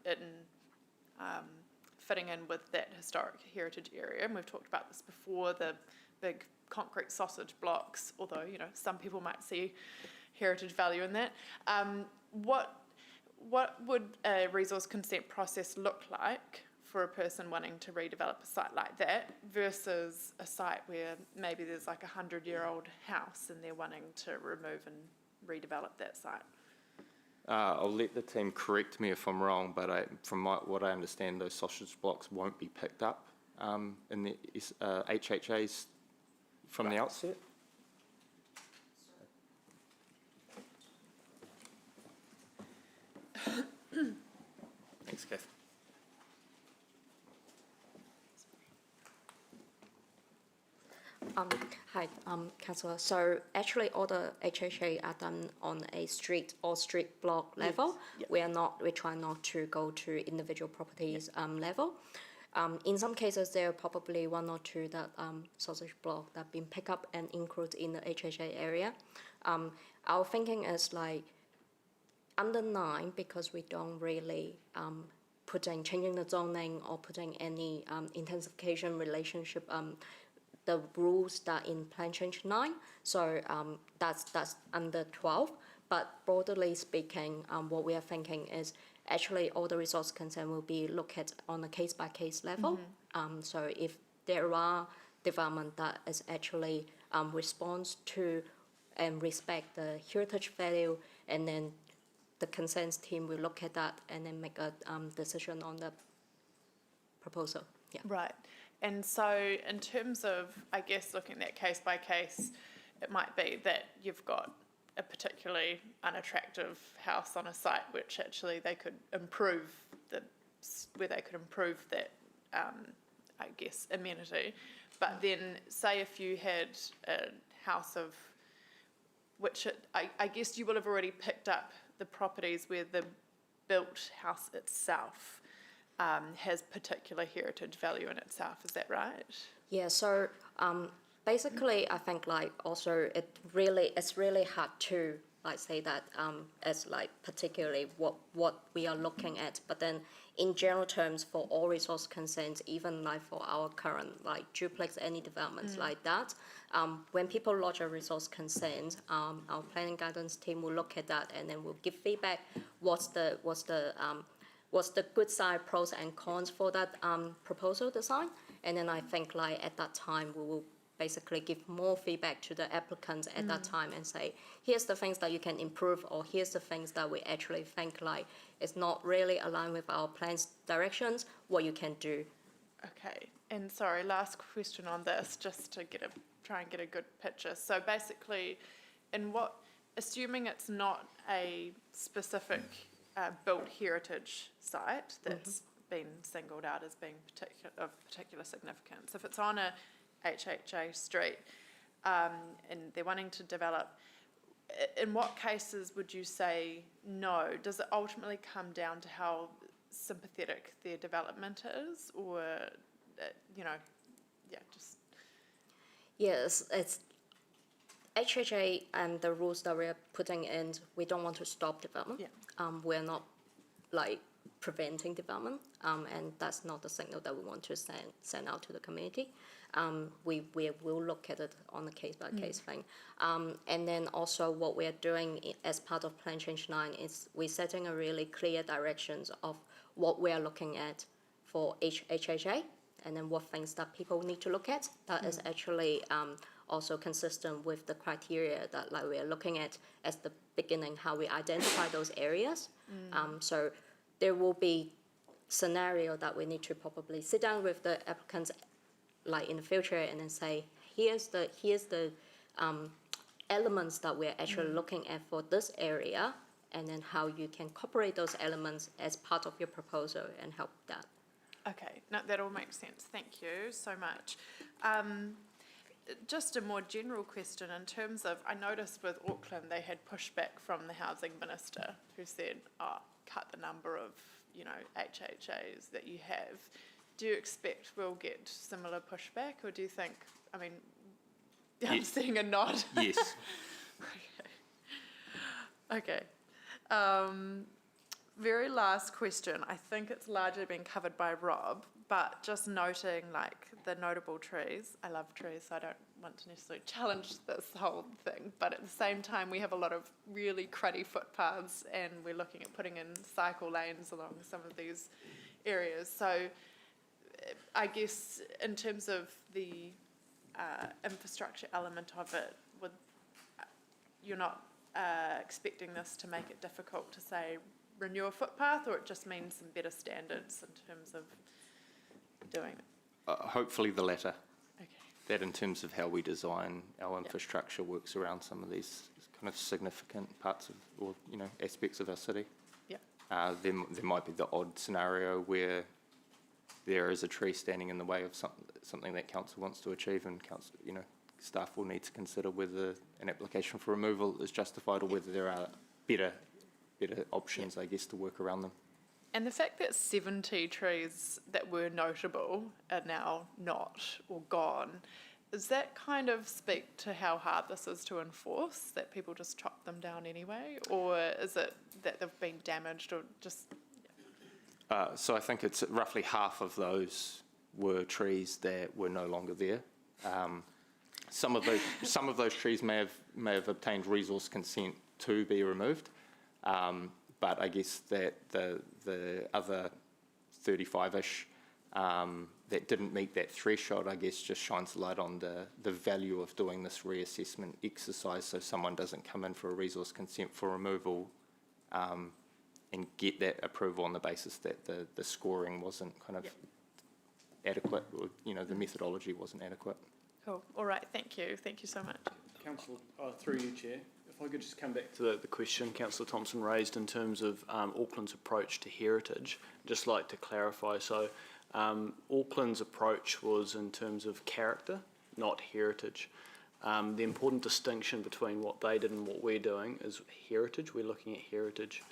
fitting in with that historic heritage area, and we've talked about this before, the big concrete sausage blocks, although, some people might see heritage value in that. What would a resource consent process look like for a person wanting to redevelop a site like that versus a site where maybe there's like 100-year-old house and they're wanting to remove and redevelop that site? I'll let the team correct me if I'm wrong, but from what I understand, those sausage blocks won't be picked up in the HHAs from the outset. Thanks, Kath. Hi, Councillor. So actually, all the HHA are done on a street or street block level. Yep. We try not to go to individual properties level. In some cases, there are probably one or two that sausage block that have been picked up and included in the HHA area. Our thinking is like under 9, because we don't really changing the zoning or putting any intensification relationship. The rules that in Plan Change 9, so that's under 12. But broadly speaking, what we are thinking is actually all the resource consent will be looked at on a case-by-case level. So if there are development that is actually responds to and respect the heritage value, and then the consent team will look at that and then make a decision on the proposal. Yeah. Right. And so in terms of, I guess, looking at case by case, it might be that you've got a particularly unattractive house on a site which actually they could improve where they could improve that, I guess, amenity. But then say if you had a house of which I guess you will have already picked up the properties where the built house itself has particular heritage value in itself. Is that right? Yeah, so basically, I think like also it's really hard to like say that as like particularly what we are looking at. But then in general terms, for all resource consents, even like for our current like duplex, any developments like that, when people lodge a resource consent, our planning guidance team will look at that and then we'll give feedback. What's the good side, pros and cons for that proposal design? And then I think like at that time we will basically give more feedback to the applicants at that time and say, here's the things that you can improve, or here's the things that we actually think like it's not really aligned with our plans directions, what you can do. Okay. And sorry, last question on this, just to try and get a good picture. So basically, assuming it's not a specific built heritage site that's been singled out as being of particular significance, if it's on a HHA street and they're wanting to develop, in what cases would you say no? Does it ultimately come down to how sympathetic their development is, or Yes, it's HHA and the rules that we're putting in, we don't want to stop development. Yeah. We're not like preventing development, and that's not the signal that we want to send out to the community. We will look at it on a case-by-case thing. And then also what we're doing as part of Plan Change 9 is we're setting a really clear directions of what we're looking at for HHA, and then what things that people need to look at. That is actually also consistent with the criteria that like we're looking at as the beginning, how we identify those areas. So there will be scenario that we need to probably sit down with the applicants like in the future and then say, here's the elements that we're actually looking at for this area, and then how you can incorporate those elements as part of your proposal and help that. Okay, no, that all makes sense. Thank you so much. Just a more general question in terms of, I noticed with Auckland they had pushback from the housing minister who said, cut the number of HHAs that you have. Do you expect we'll get similar pushback, or do you think, I'm seeing a nod. Yes. Okay. Very last question. I think it's largely been covered by Rob, but just noting like the notable trees. I love trees, so I don't want to necessarily challenge this whole thing, but at the same time we have a lot of really cruddy footpaths and we're looking at putting in cycle lanes along some of these areas. So I guess in terms of the infrastructure element of it, you're not expecting this to make it difficult to say renew a footpath, or it just means some better standards in terms of doing it? Hopefully the latter. Okay. That in terms of how we design our infrastructure works around some of these kind of significant parts of, or aspects of our city. Yeah. There might be the odd scenario where there is a tree standing in the way of something that council wants to achieve, and council, staff will need to consider whether an application for removal is justified or whether there are better options, I guess, to work around them. And the fact that 70 trees that were notable are now not or gone, does that kind of speak to how hard this is to enforce, that people just chop them down anyway? Or is it that they've been damaged or just... So I think it's roughly half of those were trees that were no longer there. Some of those trees may have obtained resource consent to be removed, but I guess that the other 35-ish that didn't meet that threshold, I guess, just shines light on the value of doing this reassessment exercise, so someone doesn't come in for a resource consent for removal and get that approval on the basis that the scoring wasn't kind of adequate, or, the methodology wasn't adequate. Cool. All right. Thank you. Thank you so much. Councillor, through you, Chair, if I could just come back to the question Councillor Thompson raised in terms of Auckland's approach to heritage, just like to clarify. So Auckland's approach was in terms of character, not heritage. The important distinction between what they did and what we're doing is heritage. We're looking at heritage,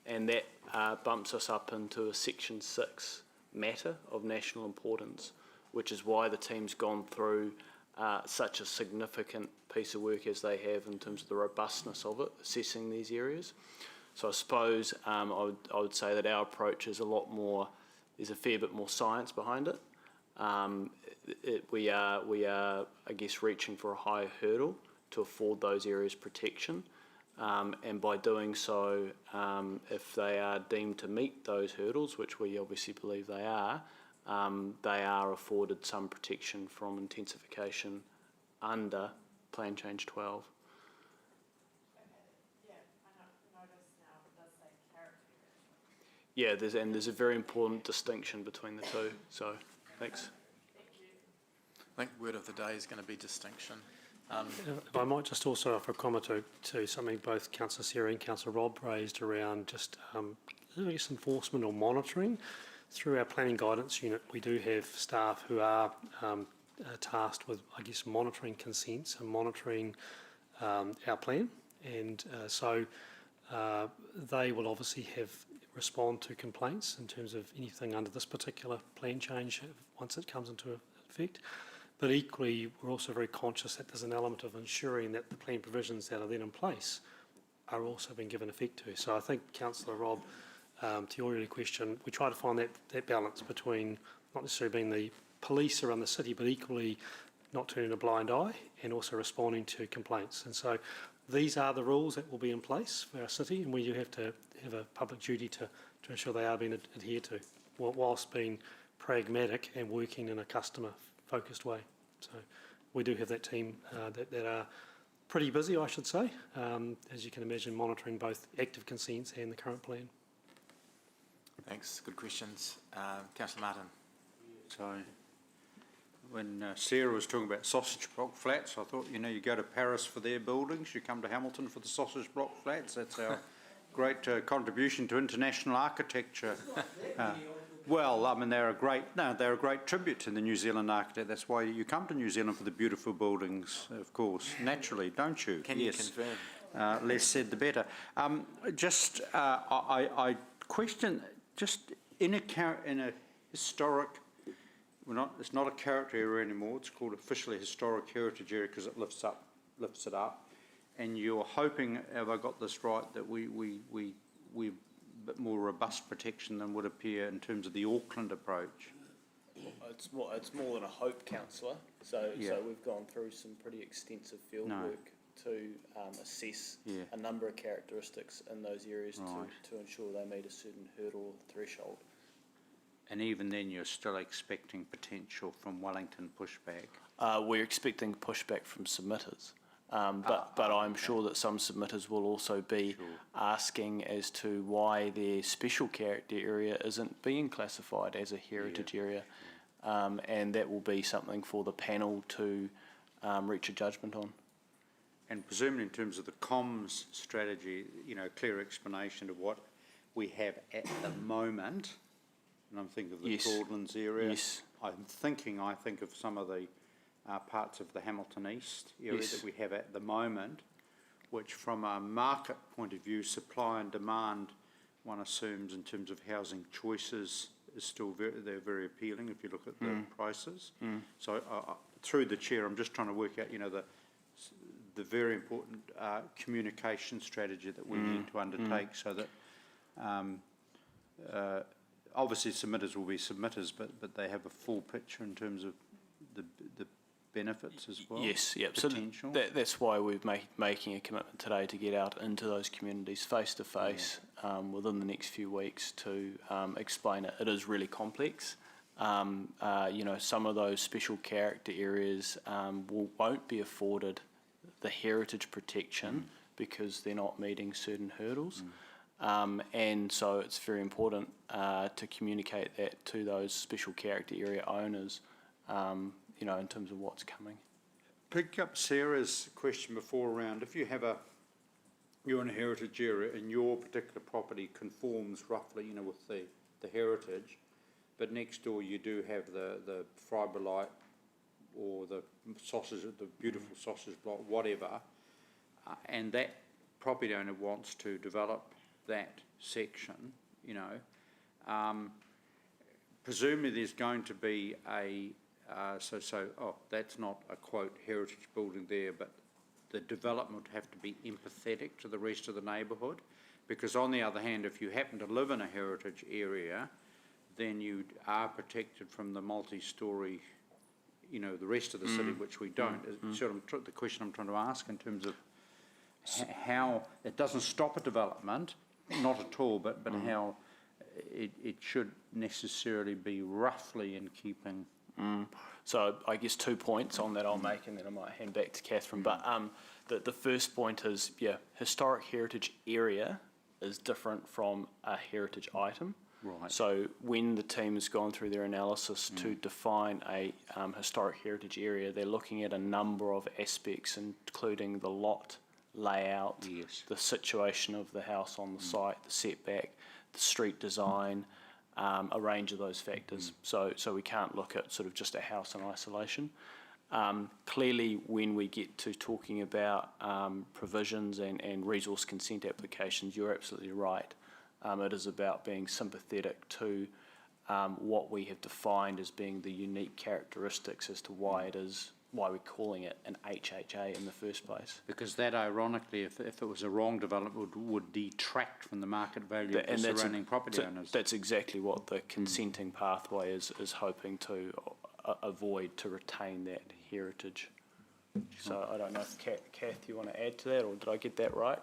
and that bumps us up into a Section 6 matter of national importance, which is why the team's gone through such a significant piece of work as they have in terms of the robustness of it, assessing these areas. So I suppose I would say that our approach is a lot more, there's a fair bit more science behind it. We are, I guess, reaching for a higher hurdle to afford those areas protection. And by doing so, if they are deemed to meet those hurdles, which we obviously believe they are afforded some protection from intensification under Plan Change 12. Yeah, there's a very important distinction between the two. So, thanks. I think word of the day is going to be distinction. If I might just also offer a comment to something both Councillor Seri and Councillor Robb raised around just I guess enforcement or monitoring. Through our planning guidance unit, we do have staff who are tasked with, I guess, monitoring consents and monitoring our plan, and so they will obviously respond to complaints in terms of anything under this particular plan change once it comes into effect. But equally, we're also very conscious that there's an element of ensuring that the plan provisions that are then in place are also being given effect to. So I think, Councillor Robb, to your earlier question, we try to find that balance between not necessarily being the police around the city, but equally not turning a blind eye and also responding to complaints. And so these are the rules that will be in place for our city, and we do have to have a public duty to ensure they are being adhered to, whilst being pragmatic and working in a customer-focused way. So we do have that team that are pretty busy, I should say, as you can imagine, monitoring both active consents and the current plan. Thanks. Good questions. Councillor Martin. So when Sarah was talking about sausage block flats, I thought, you go to Paris for their buildings, you come to Hamilton for the sausage block flats. That's our great contribution to international architecture. Well, I mean, they're a great tribute to the New Zealand architect. That's why you come to New Zealand for the beautiful buildings, of course, naturally, don't you? Can you confirm? Less said, the better. I question, just in a historic, it's not a character area anymore, it's called officially historic heritage area because it lifts it up. And you're hoping, have I got this right, that we a bit more robust protection than would appear in terms of the Auckland approach? It's more than a hope, councillor. So we've gone through some pretty extensive field work to assess a number of characteristics in those areas to ensure they meet a certain hurdle or threshold. And even then, you're still expecting potential from Wellington pushback? We're expecting pushback from submitters. But I'm sure that some submitters will also be asking as to why their special character area isn't being classified as a heritage area. And that will be something for the panel to reach a judgment on. And presumably in terms of the comms strategy, clear explanation of what we have at the moment, and I'm thinking of the Broadlands area. Yes. I think of some of the parts of the Hamilton East area that we have at the moment, which from a market point of view, supply and demand, one assumes in terms of housing choices is still they're very appealing if you look at the prices. So through the chair, I'm just trying to work out, the very important communication strategy that we need to undertake so that obviously submitters will be submitters, but they have a full picture in terms of the benefits as well. Yes, yeah. Potential. So that's why we're making a commitment today to get out into those communities face to face within the next few weeks to explain it. It is really complex. Some of those special character areas won't be afforded the heritage protection because they're not meeting certain hurdles. And so it's very important to communicate that to those special character area owners, you know, in terms of what's coming. Pick up Sarah's question before around, if you have you're in a heritage area and your particular property conforms roughly, you know, with the heritage, but next door you do have the fibrillite or the sausage, the beautiful sausage block, whatever, and that property owner wants to develop that section, you know, presumably there's going to be that's not a quote heritage building there, but the development would have to be empathetic to the rest of the neighbourhood, because on the other hand, if you happen to live in a heritage area, then you are protected from the multi-storey, you know, the rest of the city, which we don't. Sort of the question I'm trying to ask in terms of how it doesn't stop a development, not at all, but how it should necessarily be roughly in keeping. So I guess 2 points on that I'll make, and then I might hand back to Catherine. But the first point is, historic heritage area is different from a heritage item. Right. So when the team has gone through their analysis to define a historic heritage area, they're looking at a number of aspects, including the lot layout, the situation of the house on the site, the setback, the street design, a range of those factors. So we can't look at sort of just a house in isolation. Clearly, when we get to talking about provisions and resource consent applications, you're absolutely right. It is about being sympathetic to what we have defined as being the unique characteristics as to why we're calling it an HHA in the first place. Because that, ironically, if it was a wrong development, would detract from the market value of the surrounding property owners. That's exactly what the consenting pathway is hoping to avoid, to retain that heritage. So I don't know if Kath, you want to add to that, or did I get that right?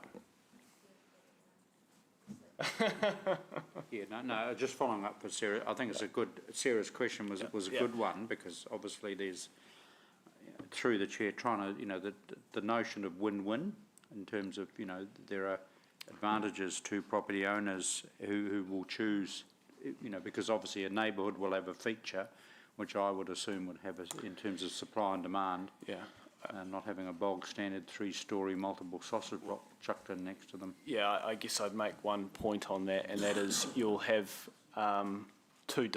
Yeah, no, just following up for Sarah, I think it's a good, Sarah's question was a good one, because obviously there's, through the chair, trying to, you know, the notion of win-win in terms of, you know, there are advantages to property owners who will choose, you know, because obviously a neighbourhood will have a feature which I would assume would have in terms of supply and demand. Yeah. Not having a bog standard 3-storey multiple sausage block chucked in next to them. Yeah, I guess I'd make one point on that, and that is you'll have two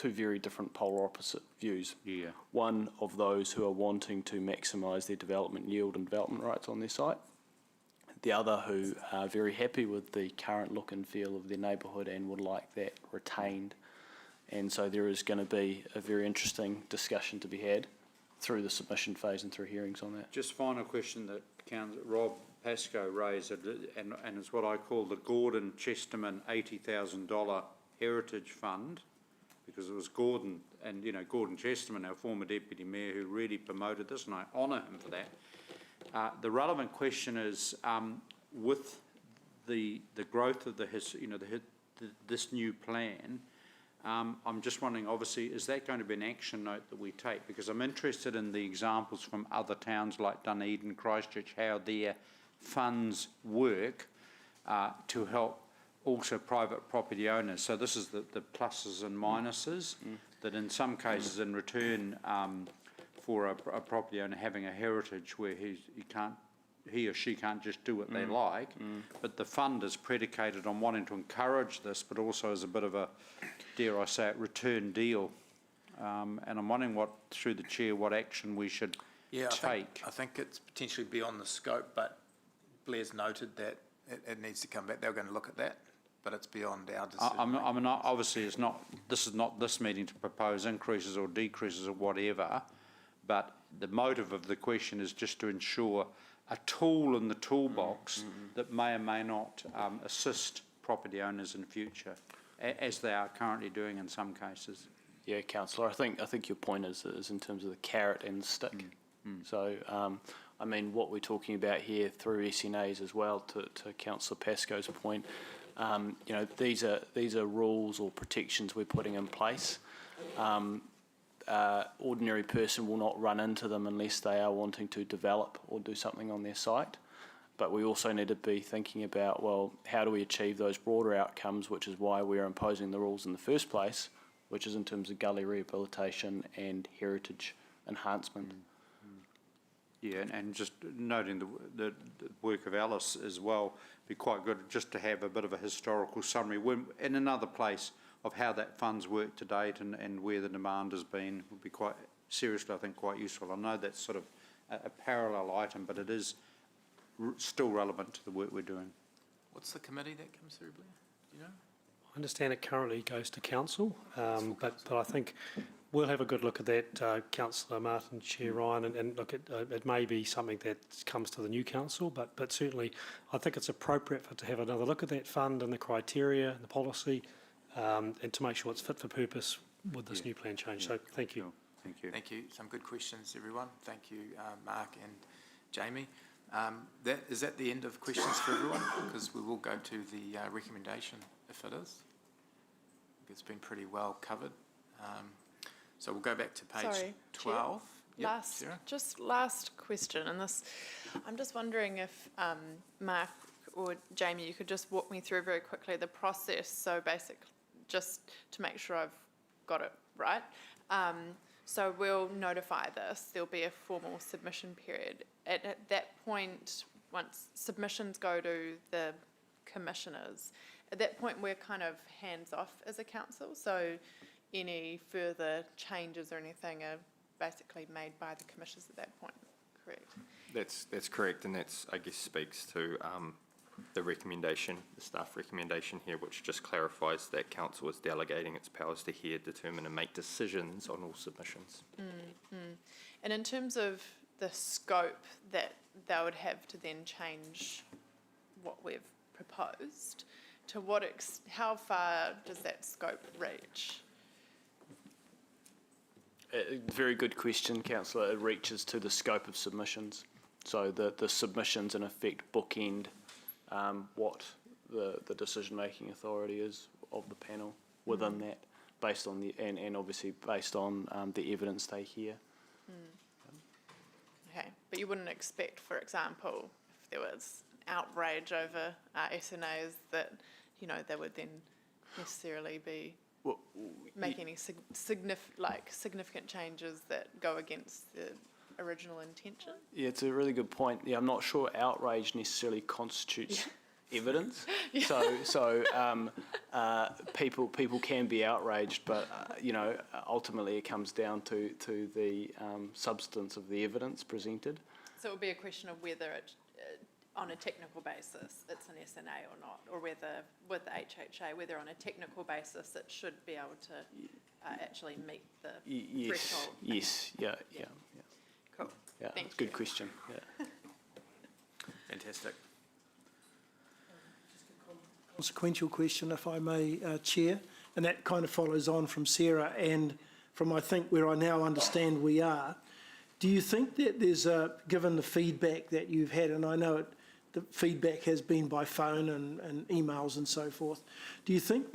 very different polar opposite views. Yeah. One of those who are wanting to maximise their development yield and development rights on their site. The other who are very happy with the current look and feel of their neighbourhood and would like that retained. And so there is going to be a very interesting discussion to be had through the submission phase and through hearings on that. Just final question that Rob Pascoe raised, and it's what I call the Gordon Chesterman $80,000 Heritage Fund, because it was Gordon, and you know, Gordon Chesterman, our former Deputy Mayor, who really promoted this, and I honour him for that. The relevant question is, with the growth of this new plan, I'm just wondering, obviously, is that going to be an action note that we take? Because I'm interested in the examples from other towns like Dunedin, Christchurch, how their funds work to help also private property owners. So this is the pluses and minuses, that in some cases in return for a property owner having a heritage where he or she can't just do what they like, but the fund is predicated on wanting to encourage this, but also as a bit of a, dare I say it, return deal. And I'm wondering through the chair, what action we should take. I think it's potentially beyond the scope, but Blair's noted that it needs to come back. They're going to look at that, but it's beyond our decision. I mean, obviously, this is not this meeting to propose increases or decreases or whatever, but the motive of the question is just to ensure a tool in the toolbox that may or may not assist property owners in future, as they are currently doing in some cases. Yeah, Councillor, I think your point is in terms of the carrot and the stick. So, I mean, what we're talking about here through SNAs as well, to Councillor Pascoe's point, you know, these are rules or protections we're putting in place. Ordinary person will not run into them unless they are wanting to develop or do something on their site. but we also need to be thinking about, well, how do we achieve those broader outcomes, which is why we're imposing the rules in the first place, which is in terms of gully rehabilitation and heritage enhancement. Yeah, and just noting the work of Alice as well, be quite good just to have a bit of a historical summary in another place of how that fund's worked to date and where the demand has been, would be quite, seriously, I think, quite useful. I know that's sort of a parallel item, but it is still relevant to the work we're doing. What's the committee that comes through, Blair? Do you know? I understand it currently goes to council, but I think we'll have a good look at that, Councillor Martin, Chair Ryan, and look at it may be something that comes to the new council, but certainly I think it's appropriate to have another look at that fund and the criteria and the policy, and to make sure it's fit for purpose with this new plan change. So thank you. Sure. Thank you. Thank you. Some good questions, everyone. Thank you, Mark and Jamie. Is that the end of questions for everyone? Because we will go to the recommendation, if it is. It's been pretty well covered. So we'll go back to page Sorry, 12. Yep, Sarah? Last question, and this, I'm just wondering if Mark or Jamie, you could just walk me through very quickly the process. So basically, just to make sure I've got it right. So we'll notify this. There'll be a formal submission period. At that point, once submissions go to the commissioners, at that point we're kind of hands off as a council. So any further changes or anything are basically made by the commissioners at that point. Correct? That's correct, and that's, I guess, speaks to the recommendation, the staff recommendation here, which just clarifies that council is delegating its powers to hear, determine and make decisions on all submissions. And in terms of the scope that they would have to then change what we've proposed, to what how far does that scope reach? Very good question, Councillor. It reaches to the scope of submissions. So the submissions, in effect, bookend what the decision-making authority is of the panel within that, based on the and obviously based on the evidence they hear. Okay, but you wouldn't expect, for example, if there was outrage over SNAs, that they would then necessarily be make any significant changes that go against the original intention? Yeah, it's a really good point. Yeah, I'm not sure outrage necessarily constitutes evidence. So people can be outraged, but ultimately it comes down to the substance of the evidence presented. So it would be a question of whether it, on a technical basis, it's an SNA or not, or whether with the HHA, whether on a technical basis it should be able to actually meet the threshold. Yes. Yeah. Cool. Yeah. Thank Good you. question. Yeah. Fantastic. Consequential question, if I may, Chair, and that kind of follows on from Sarah and from, I think, where I now understand we are. Do you think that there's given the feedback that you've had, and I know the feedback has been by phone and emails and so forth, do you think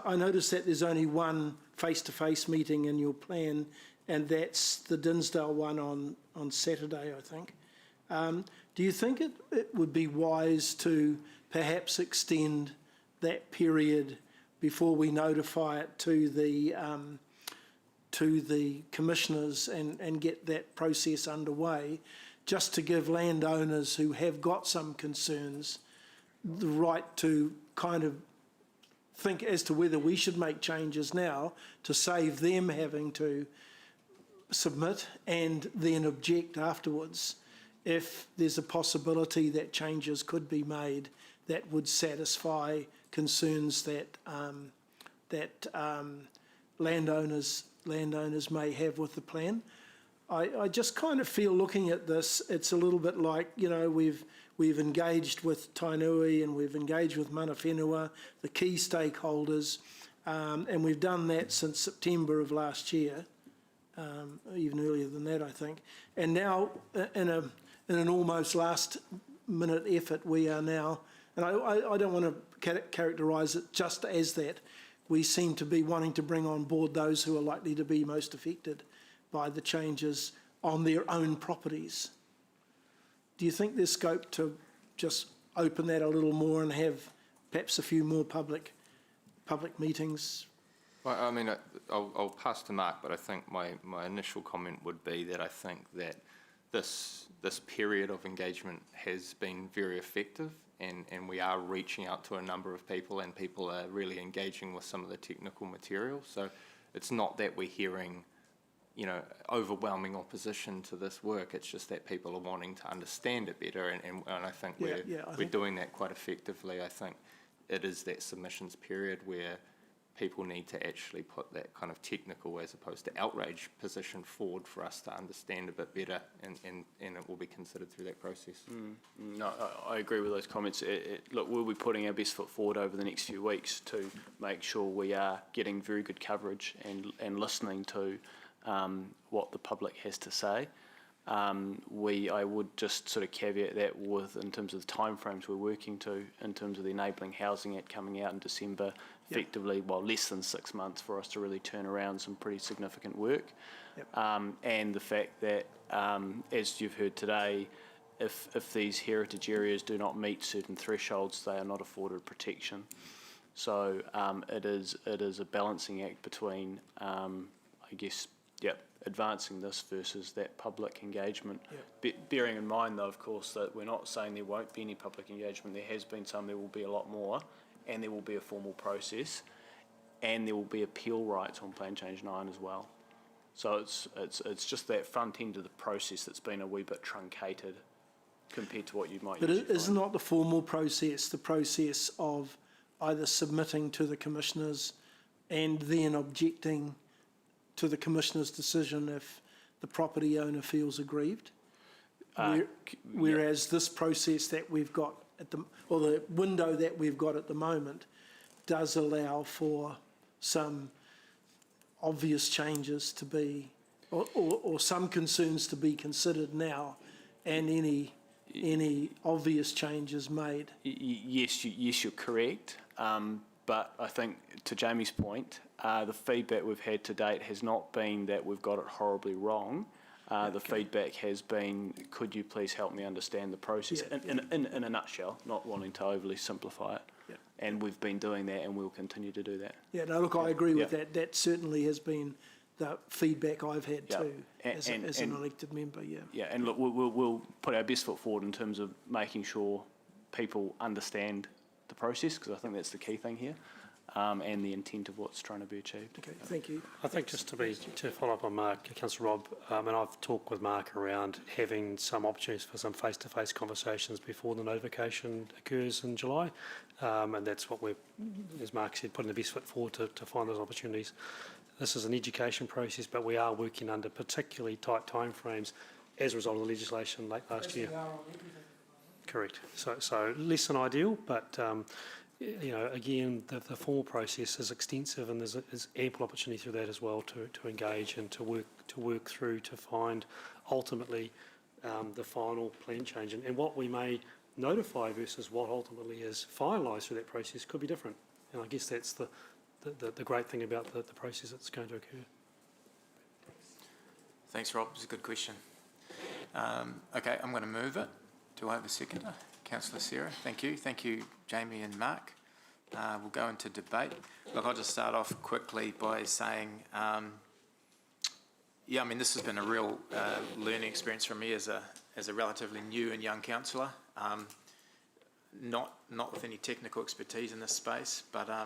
I noticed that there's only one face-to-face meeting in your plan, and that's the Dinsdale one on Saturday, I think. Do you think it would be wise to perhaps extend that period before we notify it to the commissioners and get that process underway, just to give landowners who have got some concerns the right to kind of think as to whether we should make changes now to save them having to submit and then object afterwards, if there's a possibility that changes could be made that would satisfy concerns that landowners may have with the plan. I just kind of feel, looking at this, it's a little bit like, we've engaged with Tainui and we've engaged with Mana Whenua, the key stakeholders, and we've done that since September of last year, even earlier than that, I think. And now, in an almost last-minute effort, we are now, and I don't want to characterise it just as that, we seem to be wanting to bring on board those who are likely to be most affected by the changes on their own properties. Do you think there's scope to just open that a little more and have perhaps a few more public meetings? Well, I mean, I'll pass to Mark, but I think my initial comment would be that I think that this period of engagement has been very effective, and we are reaching out to a number of people, and people are really engaging with some of the technical material. So it's not that we're hearing, overwhelming opposition to this work. It's just that people are wanting to understand it better, and I think we're doing that quite effectively. I think it is that submissions period where people need to actually put that kind of technical as opposed to outrage position forward for us to understand a bit better, and it will be considered through that process. No, I agree with those comments. Look, we'll be putting our best foot forward over the next few weeks to make sure we are getting very good coverage and listening to what the public has to say. I would just sort of caveat that with, in terms of the timeframes we're working to, in terms of the Enabling Housing Act coming out in December, effectively, less than 6 months for us to really turn around some pretty significant work. And the fact that, as you've heard today, if these heritage areas do not meet certain thresholds, they are not afforded protection. So it is a balancing act between, advancing this versus that public engagement. Bearing in mind, though, of course, that we're not saying there won't be any public engagement. There has been some. There will be a lot more, and there will be a formal process, and there will be appeal rights on Plan Change 9 as well. So it's just that front end of the process that's been a wee bit truncated compared to what you might. But is not the formal process the process of either submitting to the commissioners and then objecting to the commissioner's decision if the property owner feels aggrieved? Whereas this process that we've got the window that we've got at the moment does allow for some obvious changes to be, or some concerns to be considered now, and any obvious changes made. Yes, you're correct. But I think, to Jamie's point, the feedback we've had to date has not been that we've got it horribly wrong. The feedback has been, could you please help me understand the process, in a nutshell, not wanting to overly simplify it. And we've been doing that, and we'll continue to do that. I agree with that. That certainly has been the feedback I've had too, as an elected member, and look, we'll put our best foot forward in terms of making sure people understand the process, because I think that's the key thing here, and the intent of what's trying to be achieved. Okay, thank you. I think just to follow up on Mark, Councillor Rob, and I've talked with Mark around having some opportunities for some face-to-face conversations before the notification occurs in July, and that's what we're, as Mark said, putting the best foot forward to find those opportunities. This is an education process, but we are working under particularly tight timeframes as a result of the legislation late last year. Correct. So less than ideal, but again, the formal process is extensive, and there's ample opportunity through that as well to engage and to work through to find ultimately the final plan change, and what we may notify versus what ultimately is finalised through that process could be different. And I guess that's the great thing about the process that's going to occur. Thanks, Rob. It's a good question. Okay, I'm going to move it. Do I have a seconder? Councillor Sarah, thank you. Thank you, Jamie and Mark. We'll go into debate. Look, I'll just start off quickly by saying, this has been a real learning experience for me as a relatively new and young councillor. Not with any technical expertise in this space, but I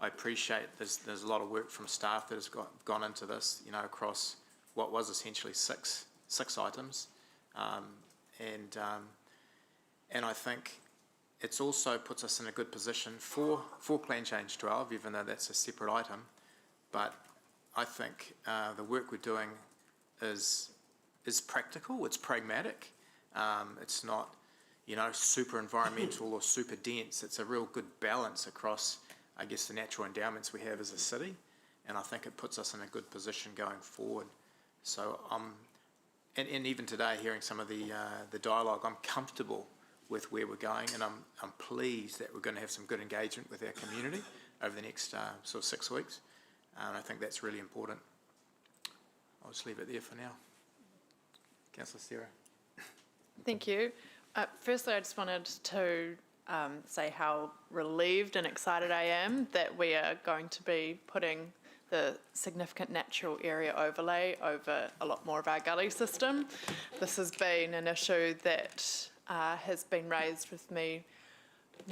appreciate there's a lot of work from staff that has gone into this, across what was essentially six items. And I think it's also puts us in a good position for Plan Change 12, even though that's a separate item. But I think the work we're doing is practical, it's pragmatic. It's not, super environmental or super dense. It's a real good balance across, I guess, the natural endowments we have as a city. And I think it puts us in a good position going forward. So and even today, hearing some of the dialogue, I'm comfortable with where we're going, and I'm pleased that we're going to have some good engagement with our community over the next sort of 6 weeks, and I think that's really important. I'll just leave it there for now. Councillor Sarah. Thank you. Firstly, I just wanted to say how relieved and excited I am that we are going to be putting the significant natural area overlay over a lot more of our gully system. This has been an issue that has been raised with me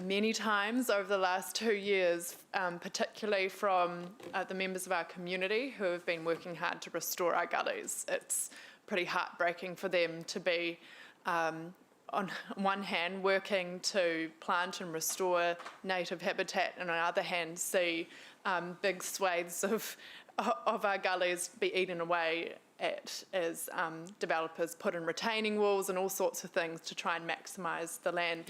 many times over the last 2 years, particularly from the members of our community who have been working hard to restore our gullies. It's pretty heartbreaking for them to be, on one hand, working to plant and restore native habitat, and on the other hand, see big swathes of our gullies be eaten away as developers put in retaining walls and all sorts of things to try and maximise the land.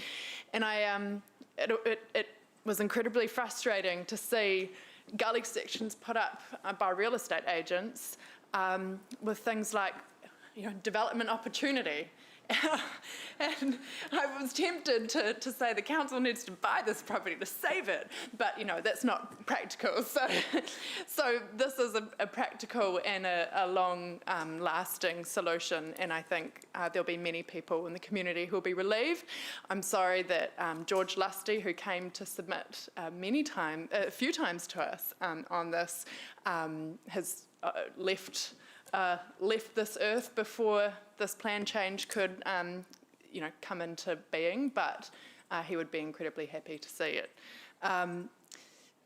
And it was incredibly frustrating to see gully sections put up by real estate agents with things like, development opportunity. And I was tempted to say the council needs to buy this property to save it, but that's not practical. So this is a practical and a long lasting solution, and I think there'll be many people in the community who will be relieved. I'm sorry that George Lusty, who came to submit a few times to us on this, has left this earth before this plan change could, come into being, but he would be incredibly happy to see it.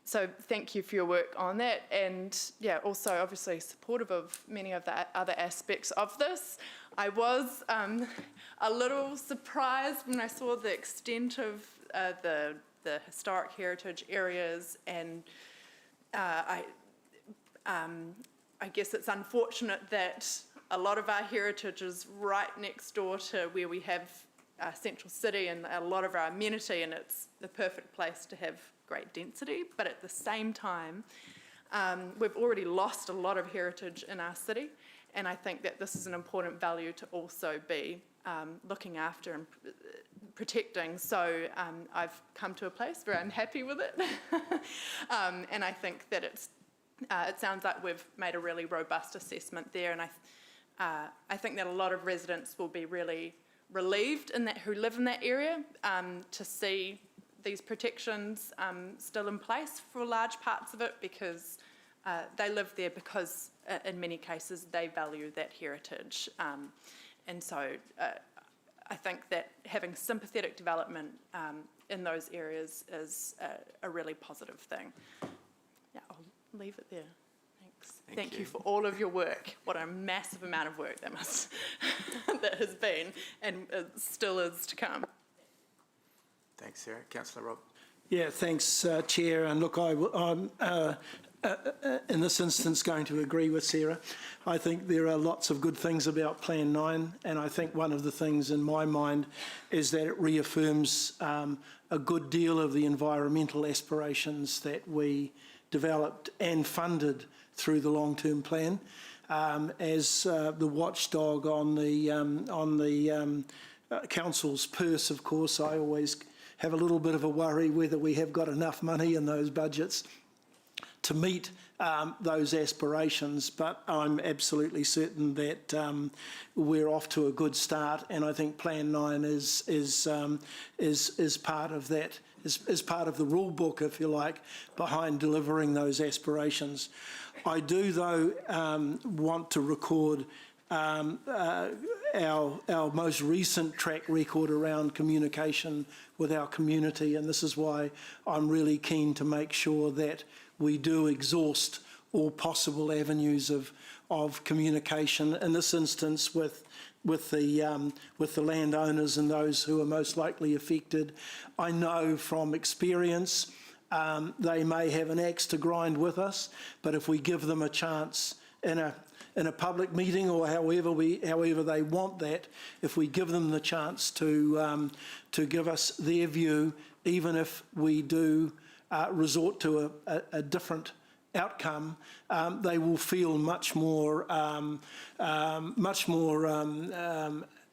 So thank you for your work on that, and also obviously supportive of many of the other aspects of this. I was a little surprised when I saw the extent of the historic heritage areas, and I guess it's unfortunate that a lot of our heritage is right next door to where we have Central City and a lot of our amenity, and it's the perfect place to have great density. But at the same time, we've already lost a lot of heritage in our city, and I think that this is an important value to also be looking after and protecting. So I've come to a place where I'm happy with it, and I think that it sounds like we've made a really robust assessment there, and I think that a lot of residents will be really relieved who live in that area to see these protections still in place for large parts of it, because they live there because in many cases they value that heritage. And so I think that having sympathetic development in those areas is a really positive thing. Yeah, I'll leave it there. Thanks. Thank you for all of your work. What a massive amount of work that has been and still is to come. Thanks, Sarah. Councillor Rob. Yeah, thanks, Chair. And look, I'm in this instance going to agree with Sarah. I think there are lots of good things about Plan 9, and I think one of the things in my mind is that it reaffirms a good deal of the environmental aspirations that we developed and funded through the long-term plan. As the watchdog on the council's purse, of course, I always have a little bit of a worry whether we have got enough money in those budgets to meet those aspirations, but I'm absolutely certain that we're off to a good start, and I think Plan 9 is part of that, is part of the rule book, if you like, behind delivering those aspirations. I do, though, want to record our most recent track record around communication with our community, and this is why I'm really keen to make sure that we do exhaust all possible avenues of communication, in this instance with the landowners and those who are most likely affected. I know from experience they may have an axe to grind with us, but if we give them a chance in a public meeting or however they want that, if we give them the chance to give us their view, even if we do resort to a different outcome, they will feel much more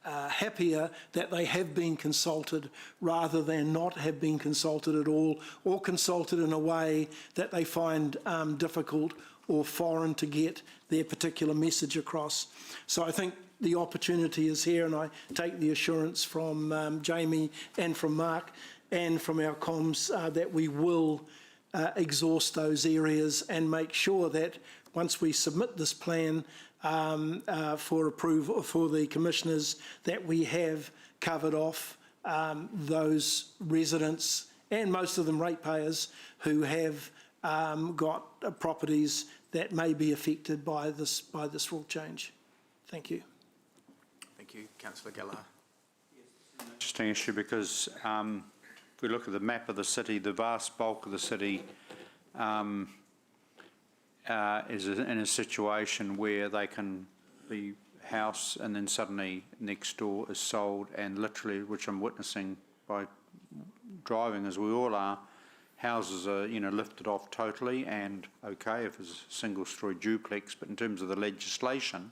happier that they have been consulted rather than not have been consulted at all, or consulted in a way that they find difficult or foreign to get their particular message across. So I think the opportunity is here, and I take the assurance from Jamie and from Mark and from our comms that we will exhaust those areas and make sure that once we submit this plan for approval for the commissioners, that we have covered off those residents and most of them ratepayers who have got properties that may be affected by this rule change. Thank you. Thank you. Councillor Gallagher. Interesting issue because if we look at the map of the city, the vast bulk of the city is in a situation where they can be house and then suddenly next door is sold, and literally, which I'm witnessing by driving as we all are, houses are lifted off totally, and okay if it's a single story duplex, but in terms of the legislation,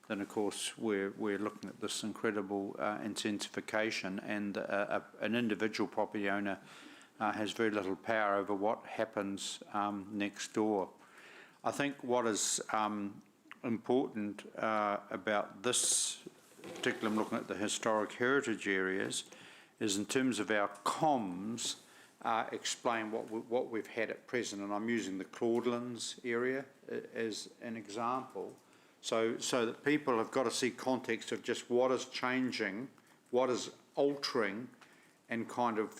then of course we're looking at this incredible intensification, and an individual property owner has very little power over what happens next door. I think what is important about this particularly, I'm looking at the historic heritage areas, is in terms of our comms, explain what we've had at present, and I'm using the Claudelands area as an example, so that people have got to see context of just what is changing, what is altering, and kind of,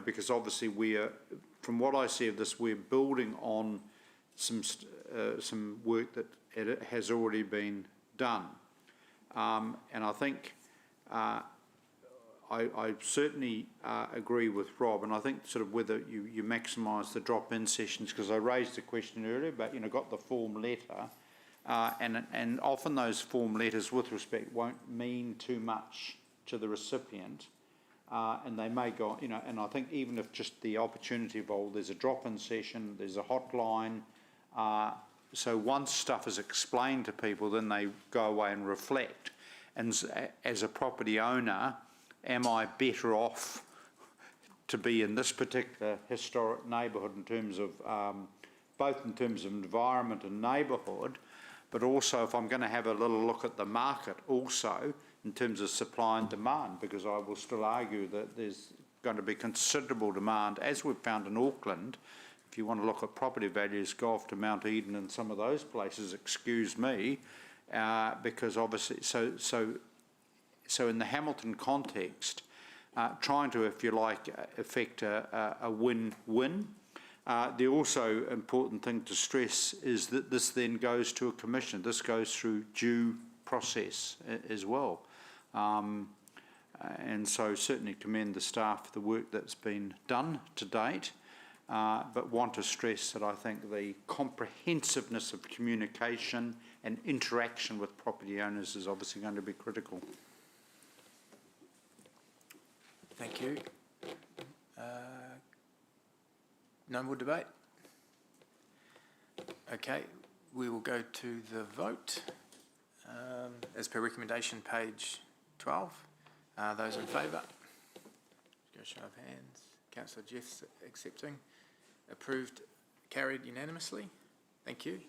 because obviously from what I see of this, we're building on some work that has already been done, and I think I certainly agree with Rob, and I think sort of whether you maximise the drop-in sessions, because I raised the question earlier, but got the form letter, and often those form letters, with respect, won't mean too much to the recipient, and they may go, and I think even if just the opportunity of, there's a drop-in session, there's a hotline, so once stuff is explained to people, then they go away and reflect, and as a property owner, am I better off to be in this particular historic neighbourhood in terms of both in terms of environment and neighbourhood, but also if I'm going to have a little look at the market also in terms of supply and demand, because I will still argue that there's going to be considerable demand, as we've found in Auckland. If you want to look at property values, go off to Mount Eden and some of those places, excuse me, because obviously, so in the Hamilton context, trying to, if you like, effect a win-win. The also important thing to stress is that this then goes to a commission. This goes through due process as well. And so certainly commend the staff for the work that's been done to date, but want to stress that I think the comprehensiveness of communication and interaction with property owners is obviously going to be critical. Thank you. No more debate? Okay, we will go to the vote. As per recommendation, page 12. Those in favour? Go show of hands. Councillor Jeffs accepting. Approved, carried unanimously. Thank you.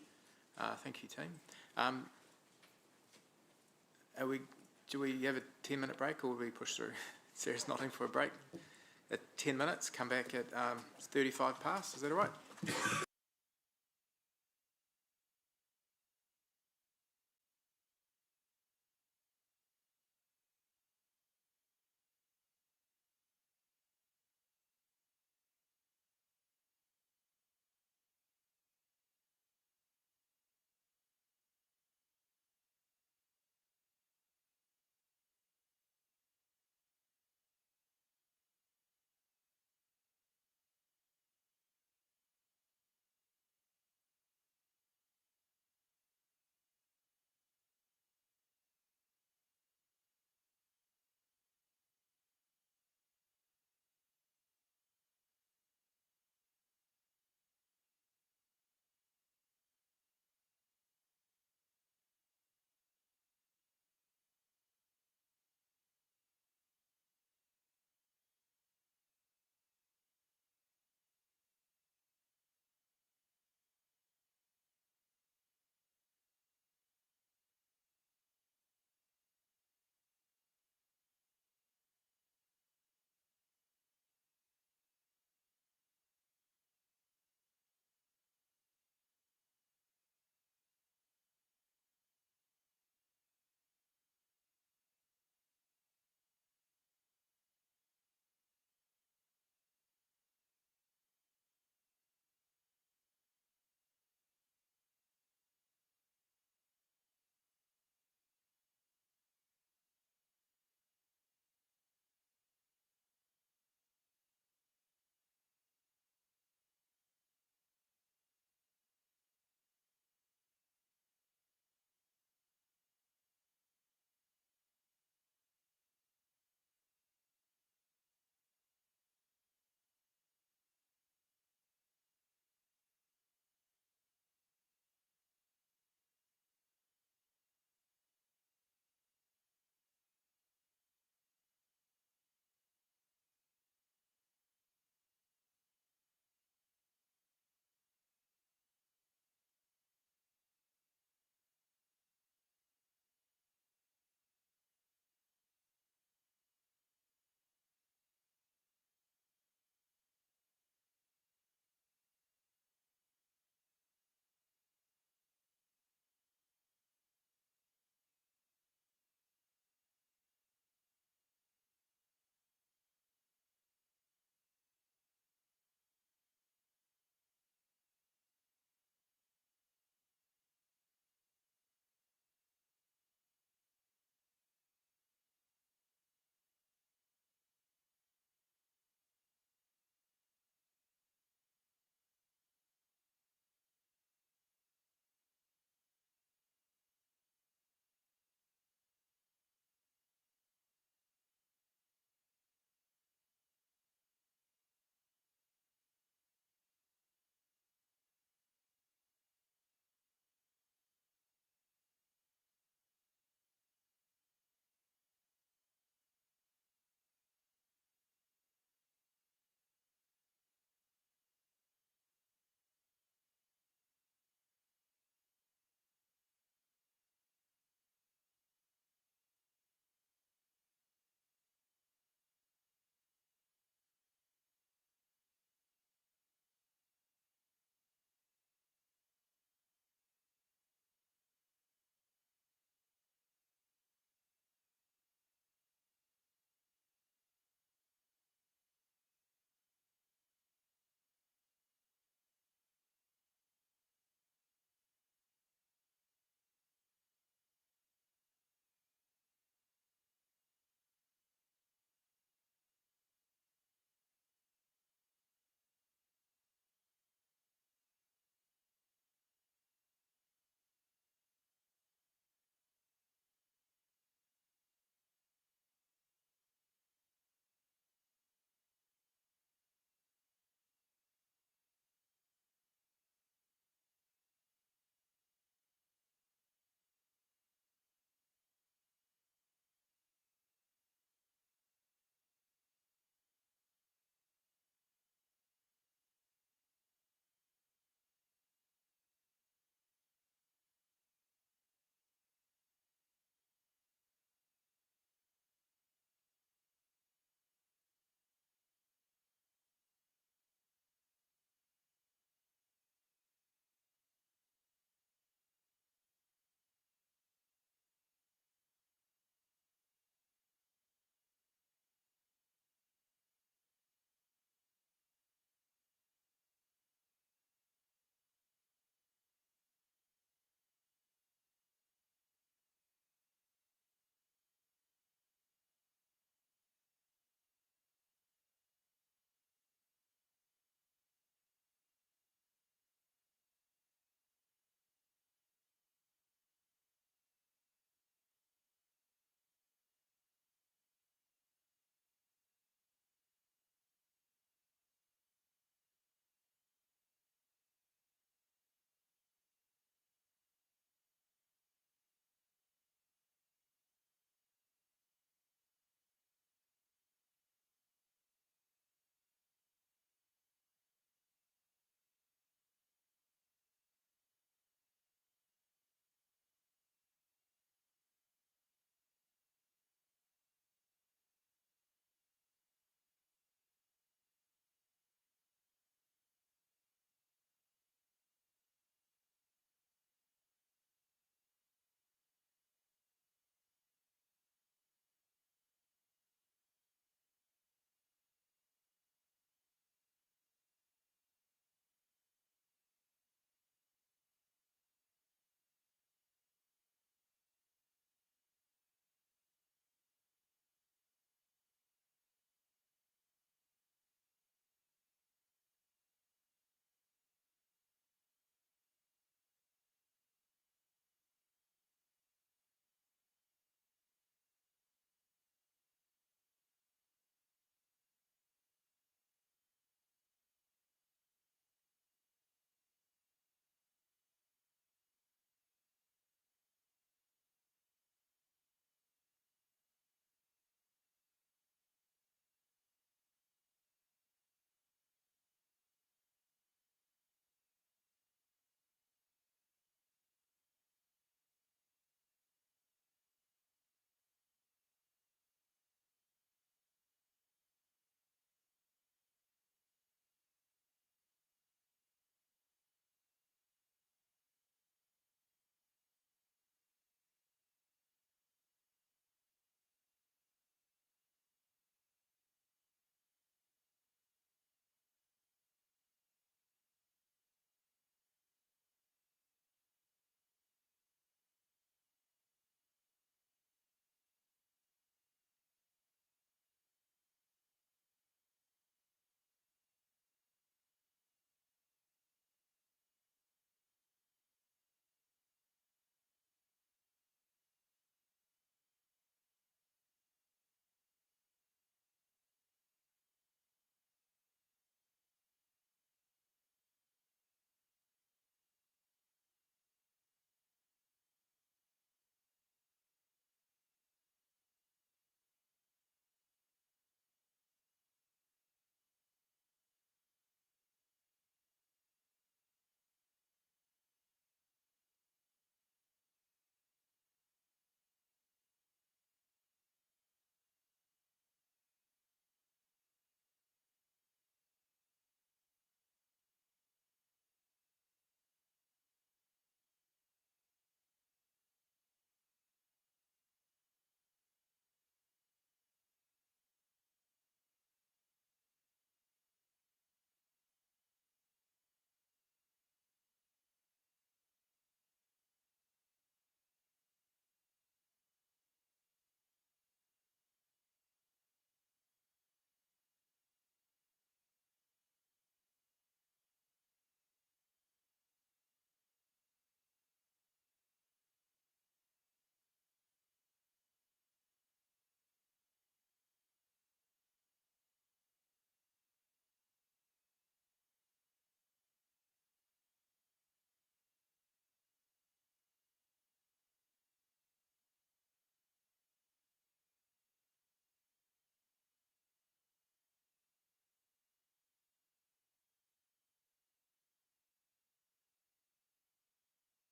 Thank you, team. Do we have a 10-minute break, or will we push through? Sarah's nodding for a break. At 10 minutes, come back at 35 past. Is that all right?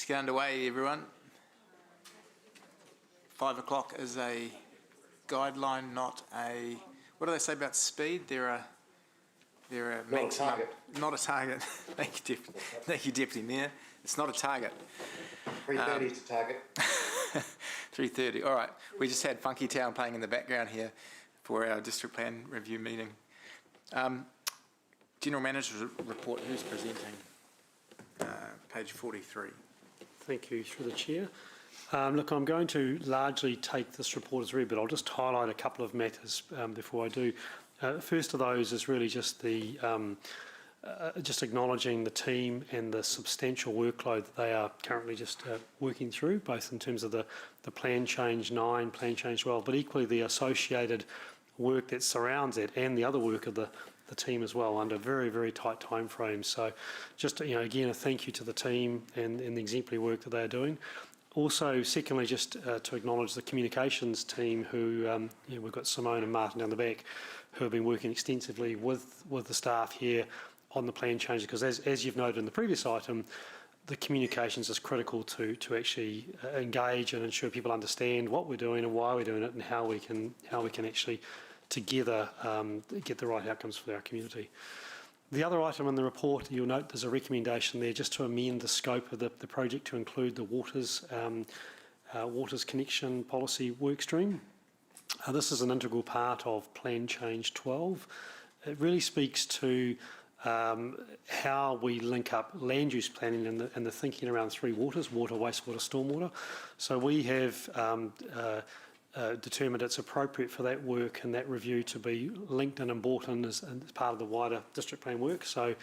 get underway, everyone. 5 o'clock is a guideline, not a. What do they say about speed? They're a Not a target. Not a target. Thank you, Deputy Mayor. It's not a target. 3:30 is the target. 3:30. All right. We just had Funky Town playing in the background here for our district plan review meeting. General Manager's report. Who's presenting? Page 43. Thank you, through the Chair. Look, I'm going to largely take this report as read, but I'll just highlight a couple of matters before I do. First of those is really just the just acknowledging the team and the substantial workload that they are currently just working through, both in terms of the Plan Change 9, Plan Change 12, but equally the associated work that surrounds it and the other work of the team as well under very, very tight timeframes. So just, again, a thank you to the team and the exemplary work that they are doing. Also, secondly, just to acknowledge the communications team who, we've got Simone and Martin down the back, who have been working extensively with the staff here on the plan changes, because as you've noted in the previous item, the communications is critical to actually engage and ensure people understand what we're doing and why we're doing it and how we can actually together get the right outcomes for our community. The other item in the report, you'll note there's a recommendation there just to amend the scope of the project to include the waters connection policy workstream. This is an integral part of Plan Change 12. It really speaks to how we link up land use planning and the thinking around three waters: water, wastewater, stormwater. So we have determined it's appropriate for that work and that review to be linked in and brought in as part of the wider district plan work. So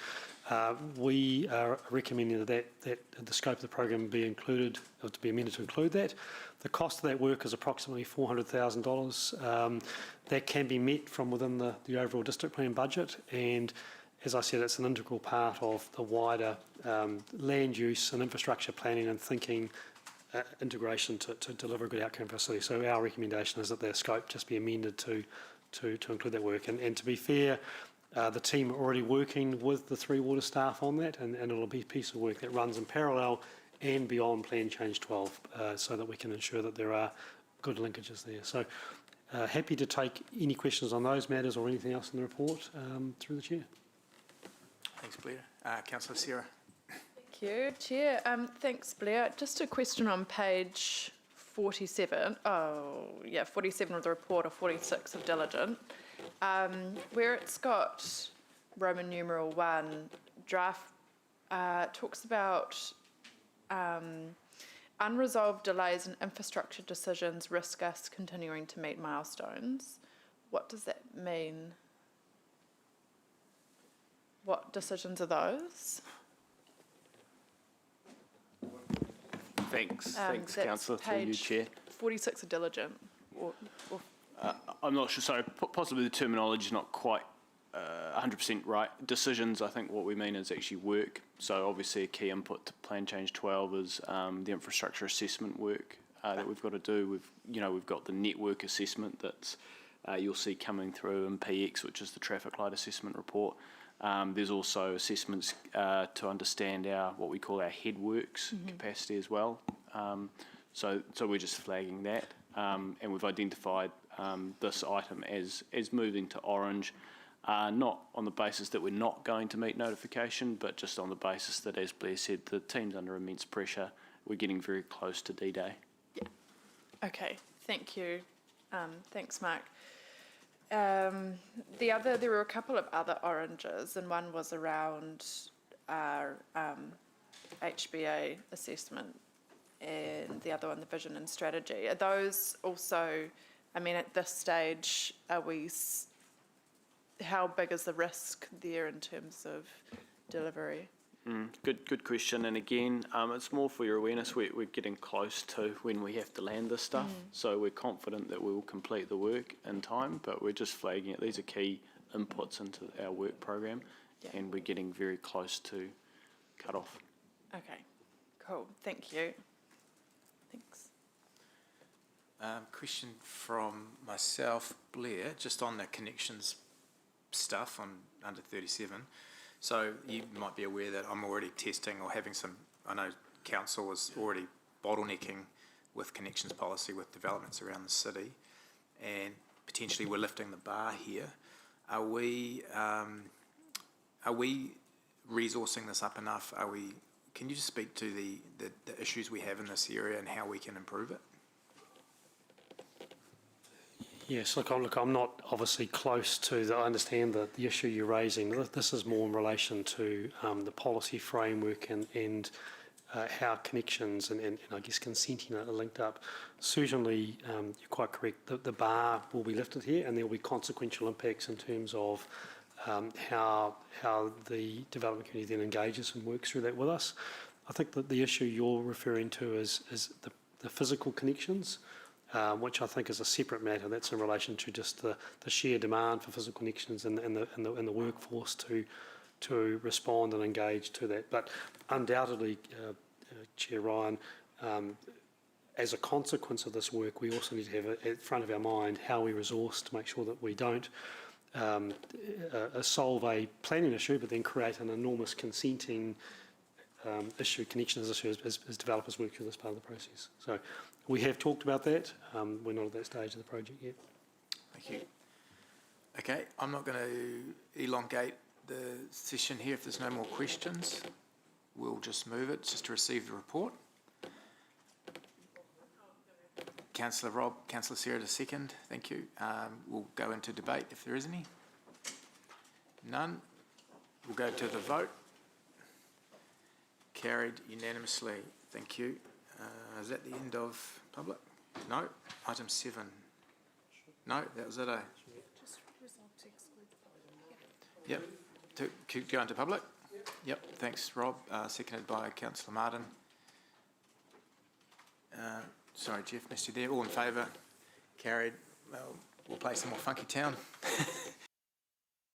we are recommending that the scope of the program be included, or to be amended to include that. The cost of that work is approximately $400,000. That can be met from within the overall district plan budget, and as I said, it's an integral part of the wider land use and infrastructure planning and thinking integration to deliver a good outcome for our city. So our recommendation is that their scope just be amended to include that work. And to be fair, the team are already working with the three water staff on that, and it'll be a piece of work that runs in parallel and beyond Plan Change 12, so that we can ensure that there are good linkages there. So happy to take any questions on those matters or anything else in the report through the Chair. Thanks, Blair. Councillor Sarah. Thank you, Chair. Thanks, Blair. Just a question on page 47. 47 of the report, or 46 of diligent, where it's got Roman numeral 1 draft, talks about unresolved delays in infrastructure decisions risk us continuing to meet milestones. What does that mean? What decisions are those? Thanks, Councillor, through you, Chair. 46 of diligent. I'm not sure, sorry, possibly the terminology is not quite 100% right. Decisions, I think what we mean is actually work. So obviously a key input to Plan Change 12 is the infrastructure assessment work that we've got to do. We've got the network assessment that you'll see coming through in PX, which is the traffic light assessment report. There's also assessments to understand what we call our headworks capacity as well. So we're just flagging that, and we've identified this item as moving to orange, not on the basis that we're not going to meet notification, but just on the basis that, as Blair said, the team's under immense pressure. We're getting very close to D-Day. Yeah. Okay. Thank you. Thanks, Mark. There were a couple of other oranges, and one was around our HBA assessment, and the other one, the vision and strategy. Are those also, at this stage, how big is the risk there in terms of delivery? Good question. And again, it's more for your awareness. We're getting close to when we have to land this stuff. So we're confident that we will complete the work in time, but we're just flagging it. These are key inputs into our work program, and we're getting very close to cut off. Okay, cool. Thank you. Thanks. Question from myself, Blair, just on the connections stuff on under 37. So you might be aware that I'm already testing or having some, I know council is already bottlenecking with connections policy with developments around the city, and potentially we're lifting the bar here. Are we resourcing this up enough? Can you just speak to the issues we have in this area and how we can improve it? Yes, look, I'm not obviously close to I understand the issue you're raising. This is more in relation to the policy framework and how connections and I guess consenting are linked up. Certainly, you're quite correct, the bar will be lifted here and there will be consequential impacts in terms of how the development community then engages and works through that with us. I think that the issue you're referring to is the physical connections, which I think is a separate matter. That's in relation to just the sheer demand for physical connections and the workforce to respond and engage to that. But undoubtedly, Chair Ryan, as a consequence of this work, we also need to have at front of our mind how we resource to make sure that we don't solve a planning issue, but then create an enormous consenting issue, connections issue, as developers work through this part of the process. So we have talked about that. We're not at that stage of the project yet. Thank you. Okay, I'm not going to elongate the session here if there's no more questions. We'll just move it just to receive the report. Councillor Rob, Councillor Sarah to second. Thank you. We'll go into debate if there is any. None. We'll go to the vote. Carried unanimously. Thank you. Is that the end of public? No. Item 7. No, that was it, eh? Yep. Keep going to public? Yep. Thanks, Rob. Seconded by Councillor Martin. Sorry, Jeff, missed you there. All in favour? Carried. Well, we'll play some more Funky Town.